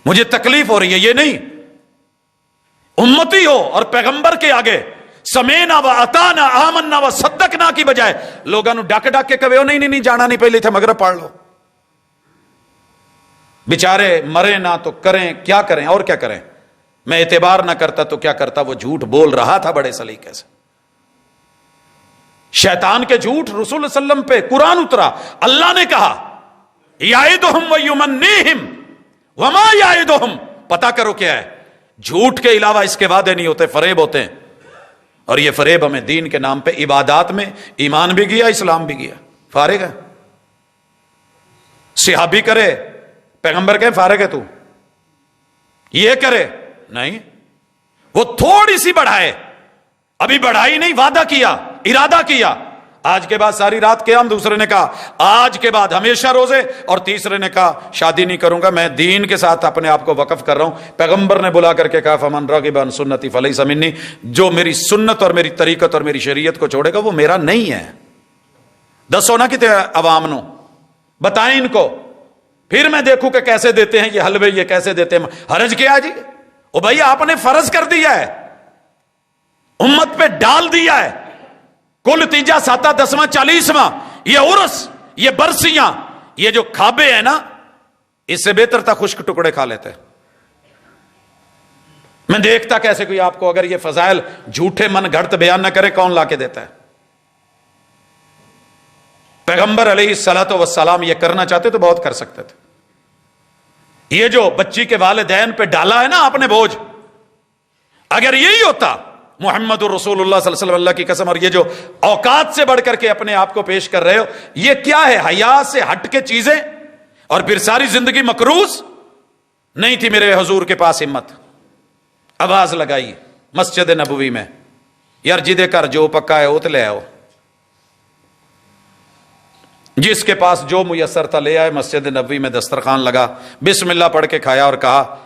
مجھے تکلیف ہو رہی ہے. یہ نہیں امتی ہو اور پیغمبر کے آگے سمینا و اطانا آمنا و صدقنا کی بجائے لوگوں نے ڈاک ڈاک کے کہے نہیں جانا نہیں، پہلے تھے مغرب پڑھ لو. بیچارے مرے نہ تو کریں کیا کریں، اور کیا کریں. میں اعتبار نہ کرتا تو کیا کرتا، وہ جھوٹ بول رہا تھا بڑے سلیقے سے. شیطان کے جھوٹ رسول صلی اللہ علیہ وسلم پہ قرآن اترا، اللہ نے کہا یعدہم ویمنیہم وما یعدہم. پتا کرو کیا ہے، جھوٹ کے علاوہ اس کے وعدے نہیں ہوتے، فریب ہوتے ہیں. اور یہ فریب ہمیں دین کے نام پہ عبادات میں ایمان بھی گیا، اسلام بھی گیا. فارغ ہے صحابی کرے، پیغمبر کہیں فارغ ہے تو، یہ کرے نہیں، وہ تھوڑی سی بڑھائے، ابھی بڑھائی نہیں، وعدہ کیا، ارادہ کیا. آج کے بعد ساری رات قیام، دوسرے نے کہا آج کے بعد ہمیشہ روزے، اور تیسرے نے کہا شادی نہیں کروں گا، میں دین کے ساتھ اپنے آپ کو وقف کر رہا ہوں. پیغمبر نے بلا کر کے کہا فمن رغب عن سنتی فلیس منی، جو میری سنت اور میری طریقت اور میری شریعت کو چھوڑے گا وہ میرا نہیں ہے. دسو نا کتے عوام نو، بتائیں ان کو، پھر میں دیکھوں کہ کیسے دیتے ہیں یہ حلوے، یہ کیسے دیتے ہیں. حرج کیا جی؟ او بھائی آپ نے فرض کر دیا ہے، امت پہ ڈال دیا ہے. کل تیجا ساتا 10واں 40واں یہ عرس، یہ برسیاں، یہ جو کھابے ہیں نا، اس سے بہتر تھا خشک ٹکڑے کھا لیتے. میں دیکھتا کیسے کوئی آپ کو اگر یہ فضائل جھوٹے من گھڑت بیان نہ کرے، کون لا کے دیتا ہے؟ پیغمبر علیہ الصلوۃ والسلام یہ کرنا چاہتے تو بہت کر سکتے تھے. یہ جو بچی کے والدین پہ ڈالا ہے نا آپ نے بوجھ، اگر یہی ہوتا محمد الرسول اللہ صلی اللہ علیہ وسلم، اللہ کی قسم، اور یہ جو اوقات سے بڑھ کر کے اپنے آپ کو پیش کر رہے ہو، یہ کیا ہے؟ حیا سے ہٹ کے چیزیں، اور پھر ساری زندگی مکروز. نہیں تھی میرے حضور کے پاس ہمت. آواز لگائی مسجد نبوی میں، یار جدے کر جو پکا ہے وہ تو لے آؤ. جس کے پاس جو میسر تھا لے آئے. مسجد نبوی میں دسترخوان لگا، بسم اللہ پڑھ کے کھایا اور کہا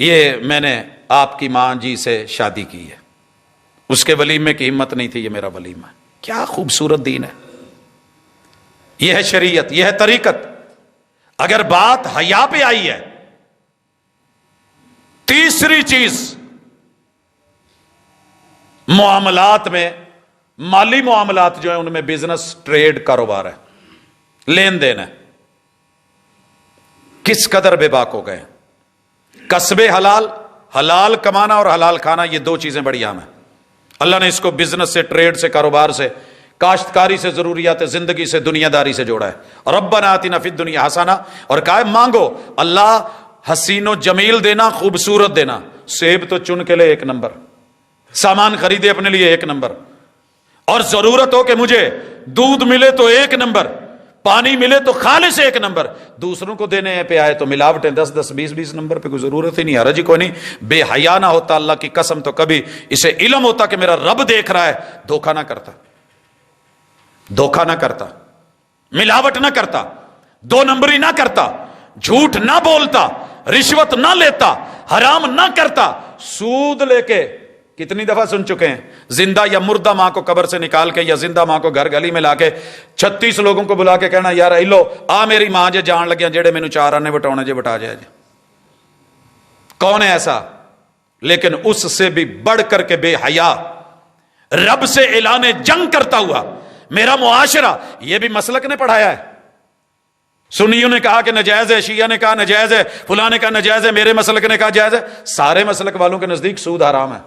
یہ میں نے آپ کی ماں جی سے شادی کی ہے. اس کے ولیمے کی ہمت نہیں تھی، یہ میرا ولیمہ ہے. کیا خوبصورت دین ہے. یہ ہے شریعت، یہ ہے طریقت. اگر بات حیا پہ آئی ہے، تیسری چیز معاملات میں، مالی معاملات جو ہیں ان میں بزنس، ٹریڈ، کاروبار ہے، لین دین ہے. کس قدر بے باک ہو گئے. کسب حلال، حلال کمانا اور حلال کھانا، یہ دو چیزیں بڑی اہم ہیں. اللہ نے اس کو بزنس سے، ٹریڈ سے، کاروبار سے، کاشتکاری سے، ضروریات زندگی سے، دنیا داری سے جوڑا ہے. اور ربنا آتنا فی الدنیا حسنہ، اور کہا ہے مانگو اللہ حسین و جمیل دینا، خوبصورت دینا. سیب تو چن کے لے 1 نمبر، سامان خریدے اپنے لیے 1 نمبر، اور ضرورت ہو کہ مجھے دودھ ملے تو 1 نمبر، پانی ملے تو خالص 1 نمبر. دوسروں کو دینے پہ آئے تو ملاوٹیں 10 20 نمبر پہ کوئی ضرورت ہی نہیں، حرج کوئی نہیں. بے حیا نہ ہوتا اللہ کی قسم تو کبھی اسے علم ہوتا کہ میرا رب دیکھ رہا ہے، دھوکہ نہ کرتا، دھوکہ نہ کرتا، ملاوٹ نہ کرتا، 2 نمبری نہ کرتا، جھوٹ نہ بولتا، رشوت نہ لیتا، حرام نہ کرتا. سود لے کے کتنی دفعہ سن چکے ہیں، زندہ یا مردہ ماں کو قبر سے نکال کے، یا زندہ ماں کو گھر گلی میں لا کے 36 لوگوں کو بلا کے کہنا یار ایلو آ میری ماں جے جان لگیا جڑے مینوں 4 آنے وٹاؤنے جے بٹا جائے جے. کون ہے ایسا؟ لیکن اس سے بھی بڑھ کر کے بے حیا، رب سے اعلان جنگ کرتا ہوا میرا معاشرہ. یہ بھی مسلک نے پڑھایا ہے. سنیوں نے کہا کہ نجائز ہے، شیعہ نے کہا نجائز ہے، فلاں نے کہا نجائز ہے، میرے مسلک نے کہا جائز ہے. سارے مسلک والوں کے نزدیک سود حرام ہے.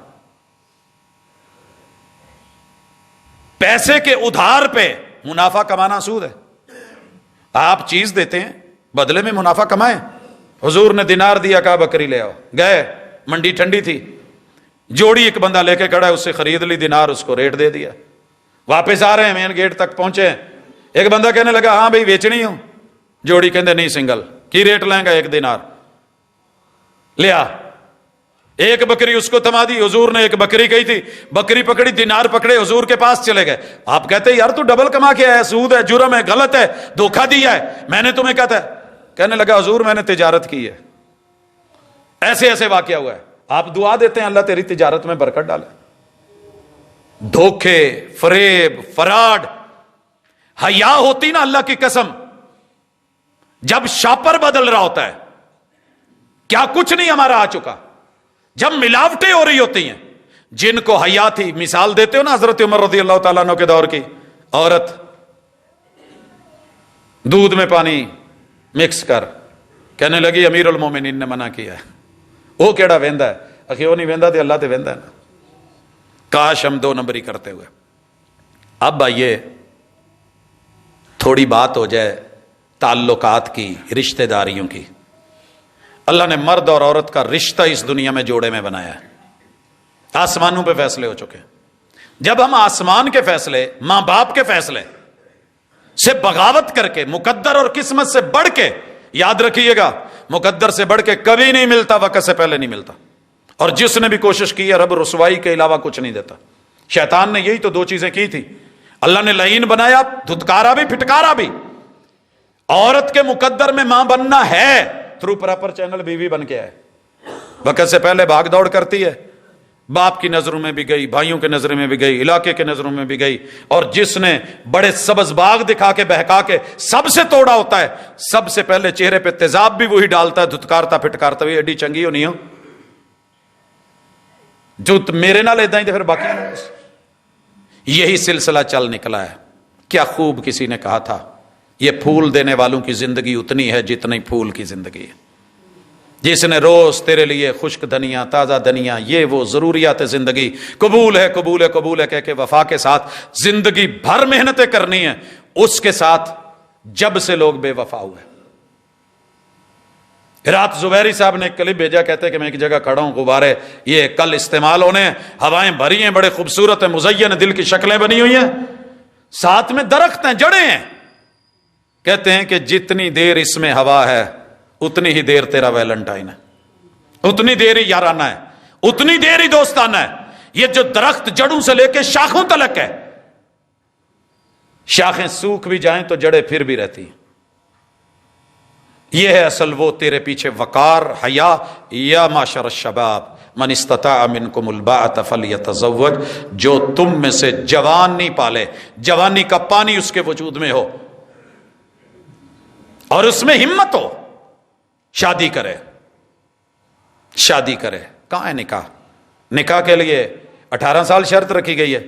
پیسے کے ادھار پہ منافع کمانا سود ہے. آپ چیز دیتے ہیں بدلے میں منافع کمائیں. حضور نے دینار دیا، کہا بکری لے آؤ. گئے، منڈی ٹھنڈی تھی، جوڑی ایک بندہ لے کے کھڑا ہے، اس سے خرید لی دینار، اس کو ریٹ دے دیا. واپس آ رہے ہیں، مین گیٹ تک پہنچے، ایک بندہ کہنے لگا ہاں بھائی بیچنی ہوں. جوڑی کہندے نہیں سنگل. کی ریٹ لیں گا؟ 1 دینار. لیا ایک بکری اس کو تھما دی. حضور نے ایک بکری کہی تھی، بکری پکڑی، دینار پکڑے، حضور کے پاس چلے گئے. آپ کہتے یار تو ڈبل کما کے آیا، سود ہے، جرم ہے، غلط ہے، دھوکہ دیا ہے، میں نے تمہیں کہتا ہے. کہنے لگا حضور میں نے تجارت کی ہے. ایسے ایسے واقعہ ہوا ہے. آپ دعا دیتے ہیں اللہ تیری تجارت میں برکت ڈالے. دھوکے، فریب، فراڈ. حیا ہوتی نا اللہ کی قسم، جب شاپر بدل رہا ہوتا ہے، کیا کچھ نہیں ہمارا آ چکا. جب ملاوٹیں ہو رہی ہوتی ہیں، جن کو حیا تھی، مثال دیتے ہو نا حضرت عمر رضی اللہ تعالیٰ عنہ کے دور کی عورت، دودھ میں پانی مکس کر، کہنے لگی امیر المومنین نے منع کیا ہے. وہ کیڑا ویندا ہے؟ اکھی وہ نہیں ویندا تے اللہ تے ویندا ہے نا. کاش ہم 2 نمبری کرتے ہوئے. اب آئیے تھوڑی بات ہو جائے تعلقات کی، رشتہ داریوں کی. اللہ نے مرد اور عورت کا رشتہ اس دنیا میں جوڑے میں بنایا ہے. آسمانوں پہ فیصلے ہو چکے. جب ہم آسمان کے فیصلے، ماں باپ کے فیصلے سے بغاوت کر کے، مقدر اور قسمت سے بڑھ کے، یاد رکھیے گا مقدر سے بڑھ کے کبھی نہیں ملتا، وقت سے پہلے نہیں ملتا. اور جس نے بھی کوشش کی ہے رب رسوائی کے علاوہ کچھ نہیں دیتا. شیطان نے یہی تو 2 چیزیں کی تھی. اللہ نے لعین بنایا، دھتکارا بھی، پھٹکارا بھی. عورت کے مقدر میں ماں بننا ہے، تھرو پراپر چینل بیوی بن کے ہے. وقت سے پہلے بھاگ دوڑ کرتی ہے، باپ کی نظروں میں بھی گئی، بھائیوں کے نظروں میں بھی گئی، علاقے کے نظروں میں بھی گئی. اور جس نے بڑے سبز باغ دکھا کے، بہکا کے سب سے توڑا ہوتا ہے، سب سے پہلے چہرے پہ تیزاب بھی وہی ڈالتا ہے، دھتکارتا پھٹکارتا ہوئی ایڈی چنگی ہو نہیں ہو جو میرے نہ لیتا ہی تو پھر باقی نہ. یہی سلسلہ چل نکلا ہے. کیا خوب کسی نے کہا تھا، یہ پھول دینے والوں کی زندگی اتنی ہے جتنی پھول کی زندگی ہے. جس نے روز تیرے لیے خشک دھنیا، تازہ دھنیا، یہ وہ ضروریات زندگی قبول ہے قبول ہے قبول ہے کہہ کے وفا کے ساتھ زندگی بھر محنتیں کرنی ہیں، اس کے ساتھ جب سے لوگ بے وفا ہوئے. رات زبیری صاحب نے ایک کلپ بھیجا، کہتے ہیں کہ میں ایک جگہ کھڑا ہوں، غبارے یہ کل استعمال ہونے ہیں، ہوائیں بھری ہیں، بڑے خوبصورت ہیں، مزین دل کی شکلیں بنی ہوئی ہیں، ساتھ میں درخت ہیں، جڑیں ہیں. کہتے ہیں کہ جتنی دیر اس میں ہوا ہے اتنی ہی دیر تیرا ویلنٹائن ہے، اتنی دیر ہی یارانہ ہے، اتنی دیر ہی دوستانہ ہے. یہ جو درخت جڑوں سے لے کے شاخوں تلک ہے، شاخیں سوکھ بھی جائیں تو جڑیں پھر بھی رہتی ہیں. یہ ہے اصل وہ تیرے پیچھے وقار، حیا. یا معاشر الشباب من استطاع منکم الباءۃ فلیتزوج، جو تم میں سے جوان نہیں پالے، جوانی کا پانی اس کے وجود میں ہو اور اس میں ہمت ہو، شادی کرے. شادی کرے. کہاں ہے نکاح؟ نکاح کے لیے 18 سال شرط رکھی گئی ہے.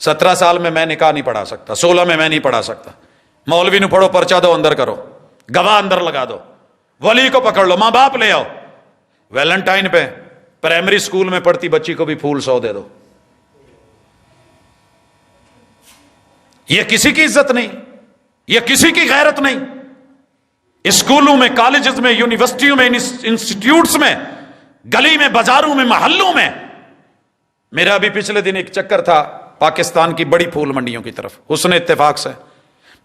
17 سال میں نکاح نہیں پڑھا سکتا، 16 میں نہیں پڑھا سکتا. مولوی نے پڑھو، پرچہ دو، اندر کرو، گواہ اندر لگا دو، ولی کو پکڑ لو، ماں باپ لے آؤ. ویلنٹائن پہ پرائمری سکول میں پڑھتی بچی کو بھی پھول 100 دے دو. یہ کسی کی عزت نہیں، یہ کسی کی غیرت نہیں. اسکولوں میں، کالجز میں، یونیورسٹیوں میں، انسٹیٹیوٹس میں، گلی میں، بازاروں میں، محلوں میں. میرا بھی پچھلے دن ایک چکر تھا پاکستان کی بڑی پھول منڈیوں کی طرف، حسن اتفاق سے.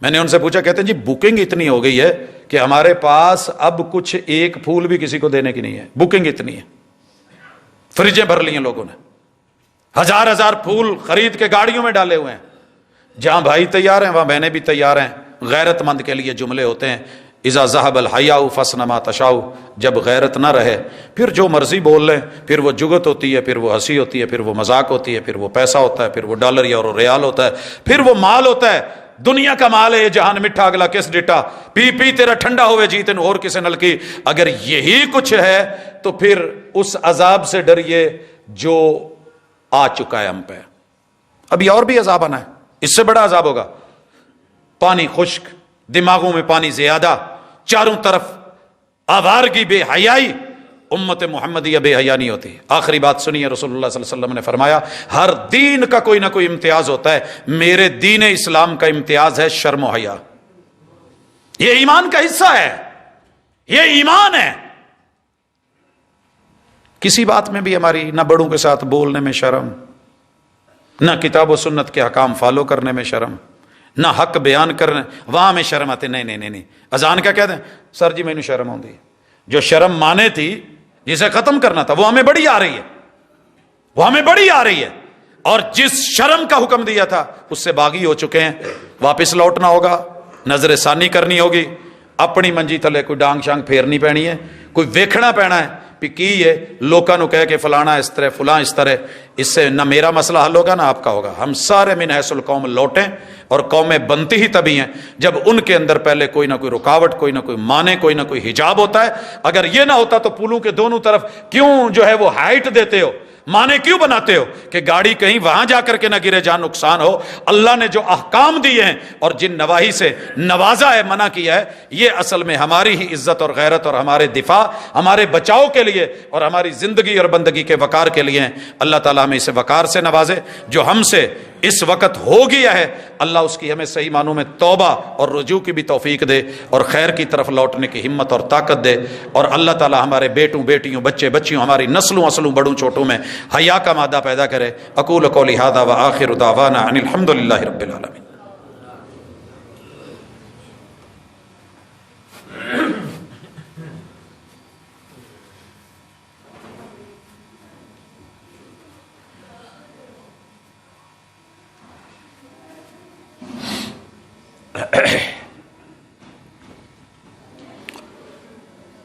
میں نے ان سے پوچھا، کہتے ہیں جی بکنگ اتنی ہو گئی ہے کہ ہمارے پاس اب کچھ ایک پھول بھی کسی کو دینے کی نہیں ہے، بکنگ اتنی ہے. فریجیں بھر لی ہیں لوگوں نے، ہزار ہزار پھول خرید کے گاڑیوں میں ڈالے ہوئے ہیں. جہاں بھائی تیار ہیں وہاں بہنیں بھی تیار ہیں. غیرت مند کے لیے جملے ہوتے ہیں، اذا ذهب الحیاء فاصنع ما تشاء. جب غیرت نہ رہے پھر جو مرضی بول لیں، پھر وہ جگت ہوتی ہے، پھر وہ ہنسی ہوتی ہے، پھر وہ مذاق ہوتی ہے، پھر وہ پیسہ ہوتا ہے، پھر وہ ڈالر یا ریال ہوتا ہے، پھر وہ مال ہوتا ہے. دنیا کا مال ہے یہ جہان مٹھا اگلا کس ڈٹا، پی پی تیرا ٹھنڈا ہوئے جی تین اور کسے نل کی. اگر یہی کچھ ہے تو پھر اس عذاب سے ڈریے جو آ چکا ہے ہم پہ. ابھی اور بھی عذاب آنا ہے، اس سے بڑا عذاب ہوگا. پانی خشک، دماغوں میں پانی زیادہ، چاروں طرف آوارگی، بے حیائی. امت محمدیہ بے حیا نہیں ہوتی. آخری بات سنیے، رسول اللہ صلی اللہ علیہ وسلم نے فرمایا ہر دین کا کوئی نہ کوئی امتیاز ہوتا ہے، میرے دین اسلام کا امتیاز ہے شرم و حیا. یہ ایمان کا حصہ ہے، یہ ایمان ہے. کسی بات میں بھی ہماری نہ بڑوں کے ساتھ بولنے میں شرم، نہ کتاب و سنت کے حکام فالو کرنے میں شرم، نہ حق بیان کرنے، وہاں میں شرم آتے. نہیں. اذان کیا کہتے ہیں؟ سر جی میں نے شرم آتی ہے. جو شرم مانے تھی، جسے ختم کرنا تھا، وہ ہمیں بڑی آ رہی ہے، وہ ہمیں بڑی آ رہی ہے. اور جس شرم کا حکم دیا تھا اس سے باغی ہو چکے ہیں. واپس لوٹنا ہوگا، نظر ثانی کرنی ہوگی، اپنی منجی تھلے کوئی ڈانگ شانگ پھیرنی پینی ہے، کوئی ویکھنا پینا ہے بھی کی ہے لوکاں نو کہہ کے فلانا اس طرح فلاں اس طرح. اس سے نہ میرا مسئلہ حل ہوگا نہ آپ کا ہوگا. ہم سارے من حیث القوم لوٹیں، اور قومیں بنتی ہی تبھی ہیں جب ان کے اندر پہلے کوئی نہ کوئی رکاوٹ، کوئی نہ کوئی مانے، کوئی نہ کوئی حجاب ہوتا ہے. اگر یہ نہ ہوتا تو پلوں کے دونوں طرف کیوں جو ہے وہ ہائٹ دیتے ہو، مانے کیوں بناتے ہو کہ گاڑی کہیں وہاں جا کر کے نہ گرے، جان نقصان ہو. اللہ نے جو احکام دیے ہیں اور جن نواہی سے نوازا ہے، منع کیا ہے، یہ اصل میں ہماری ہی عزت اور غیرت اور ہمارے دفاع، ہمارے بچاؤ کے لیے اور ہماری زندگی اور بندگی کے وقار کے لیے ہیں. اللہ تعالیٰ ہمیں اسے وقار سے نوازے. جو ہم سے اس وقت ہو گیا ہے، اللہ اس کی ہمیں صحیح معنوں میں توبہ اور رجوع کی بھی توفیق دے اور خیر کی طرف لوٹنے کی ہمت اور طاقت دے. اور اللہ تعالیٰ ہمارے بیٹوں بیٹیوں بچے بچیوں ہماری نسلوں اصلوں بڑوں چھوٹوں میں حیا کا مادہ پیدا کرے. اقول قولی ھذا وآخر دعوانا ان الحمد للہ رب العالمین.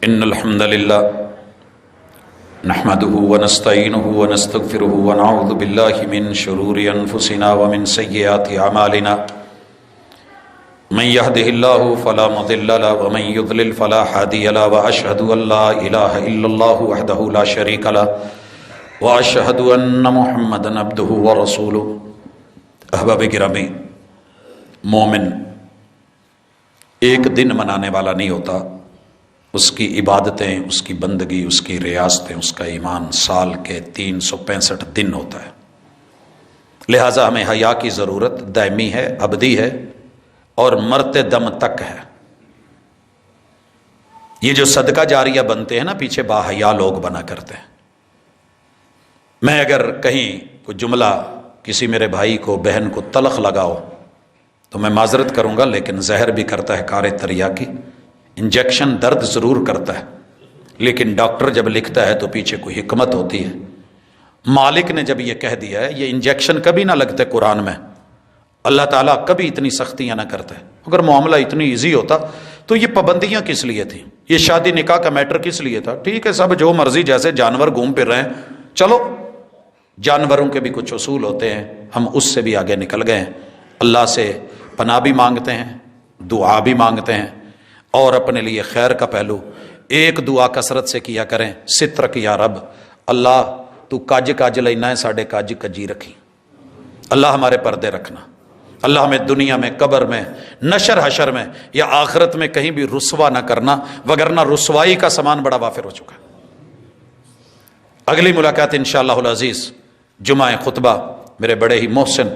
ان الحمد للہ نحمده ونستعینه ونستغفره ونعوذ باللہ من شرور انفسنا ومن سیئات اعمالنا. من يهده الله فلا مضل له ومن يضلل فلا هادي له واشهد ان لا اله الا الله وحده لا شريك له واشهد ان محمدا عبده ورسوله. احباب گرامی، مومن ایک دن منانے والا نہیں ہوتا، اس کی عبادتیں، اس کی بندگی، اس کی ریاستیں، اس کا ایمان سال کے 365 دن ہوتا ہے۔ لہٰذا ہمیں حیا کی ضرورت دائمی ہے، ابدی ہے اور مرتے دم تک ہے۔ یہ جو صدقہ جاریہ بنتے ہیں نا، پیچھے با حیا لوگ بنا کرتے ہیں۔ میں اگر کہیں کوئی جملہ کسی میرے بھائی کو، بہن کو تلخ لگاؤ تو میں معذرت کروں گا، لیکن زہر بھی کرتا ہے کار تریاکی، انجیکشن درد ضرور کرتا ہے، لیکن ڈاکٹر جب لکھتا ہے تو پیچھے کوئی حکمت ہوتی ہے۔ مالک نے جب یہ کہہ دیا ہے، یہ انجیکشن کبھی نہ لگتے قرآن میں، اللہ تعالیٰ کبھی اتنی سختیاں نہ کرتے۔ اگر معاملہ اتنی ایزی ہوتا تو یہ پابندیاں کس لیے تھیں؟ یہ شادی نکاح کا میٹر کس لیے تھا؟ ٹھیک ہے، سب جو مرضی، جیسے جانور گھوم پھر رہے ہیں، چلو جانوروں کے بھی کچھ اصول ہوتے ہیں، ہم اس سے بھی آگے نکل گئے ہیں۔ اللہ سے پناہ بھی مانگتے ہیں، دعا بھی مانگتے ہیں، اور اپنے لیے خیر کا پہلو ایک دعا کثرت سے کیا کریں، سترک یا رب، اللہ تو کج کج لینا ہے، ساڑھے کج کجی رکھی، اللہ ہمارے پردے رکھنا، اللہ ہمیں دنیا میں، قبر میں، نشر حشر میں یا آخرت میں کہیں بھی رسوا نہ کرنا، وگرنہ رسوائی کا سامان بڑا وافر ہو چکا ہے۔ اگلی ملاقات انشاءاللہ العزیز جمعہ خطبہ میرے بڑے ہی محسن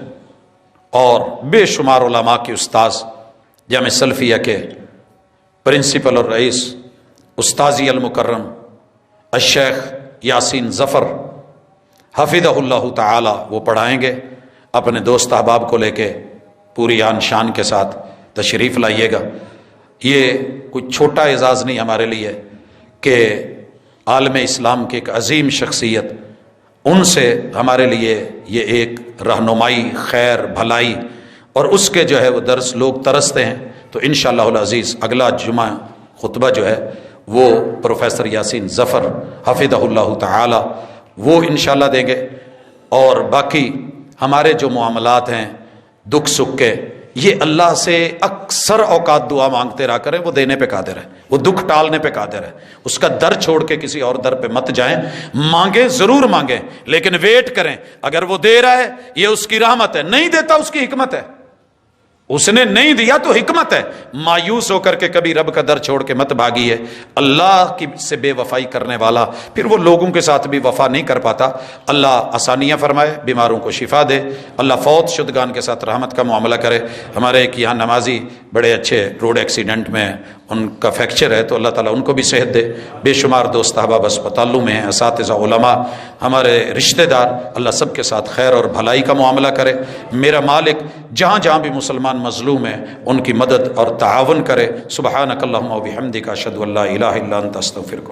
اور بے شمار علماء کے استاذ، جامع سلفیہ کے پرنسپل اور رئیس استاذی المکرم الشیخ یاسین ظفر حفظہ اللہ تعالی، وہ پڑھائیں گے۔ اپنے دوست احباب کو لے کے پوری آن شان کے ساتھ تشریف لائیے گا۔ یہ کوئی چھوٹا اعزاز نہیں ہمارے لیے کہ عالم اسلام کی ایک عظیم شخصیت، ان سے ہمارے لیے یہ ایک رہنمائی، خیر، بھلائی، اور اس کے جو ہے وہ درس لوگ ترستے ہیں۔ تو انشاءاللہ العزیز اگلا جمعہ خطبہ جو ہے وہ پروفیسر یاسین ظفر حفظہ اللہ تعالی وہ انشاءاللہ دیں گے۔ اور باقی ہمارے جو معاملات ہیں دکھ سکھ کے، یہ اللہ سے اکثر اوقات دعا مانگتے رہا کریں، وہ دینے پہ قادر ہے، وہ دکھ ٹالنے پہ قادر ہے۔ اس کا در چھوڑ کے کسی اور در پہ مت جائیں، مانگیں ضرور مانگیں، لیکن ویٹ کریں۔ اگر وہ دے رہا ہے یہ اس کی رحمت ہے، نہیں دیتا اس کی حکمت ہے۔ اس نے نہیں دیا تو حکمت ہے۔ مایوس ہو کر کے کبھی رب کا در چھوڑ کے مت بھاگیے۔ اللہ کی سے بے وفائی کرنے والا پھر وہ لوگوں کے ساتھ بھی وفا نہیں کر پاتا۔ اللہ آسانیاں فرمائے، بیماروں کو شفا دے، اللہ فوت شدگان کے ساتھ رحمت کا معاملہ کرے۔ ہمارے ایک یہاں نمازی بڑے اچھے روڈ ایکسیڈنٹ میں ان کا فریکچر ہے، تو اللہ تعالیٰ ان کو بھی صحت دے۔ بے شمار دوست احباب اسپتالوں میں ہیں، اساتذہ، علماء، ہمارے رشتہ دار، اللہ سب کے ساتھ خیر اور بھلائی کا معاملہ کرے۔ میرا مالک جہاں جہاں بھی مسلمان مظلوم ہیں ان کی مدد اور تعاون کرے۔ سبحانک اللہم و بحمدک، اشہد ان لا الہ الا انت، استغفرک۔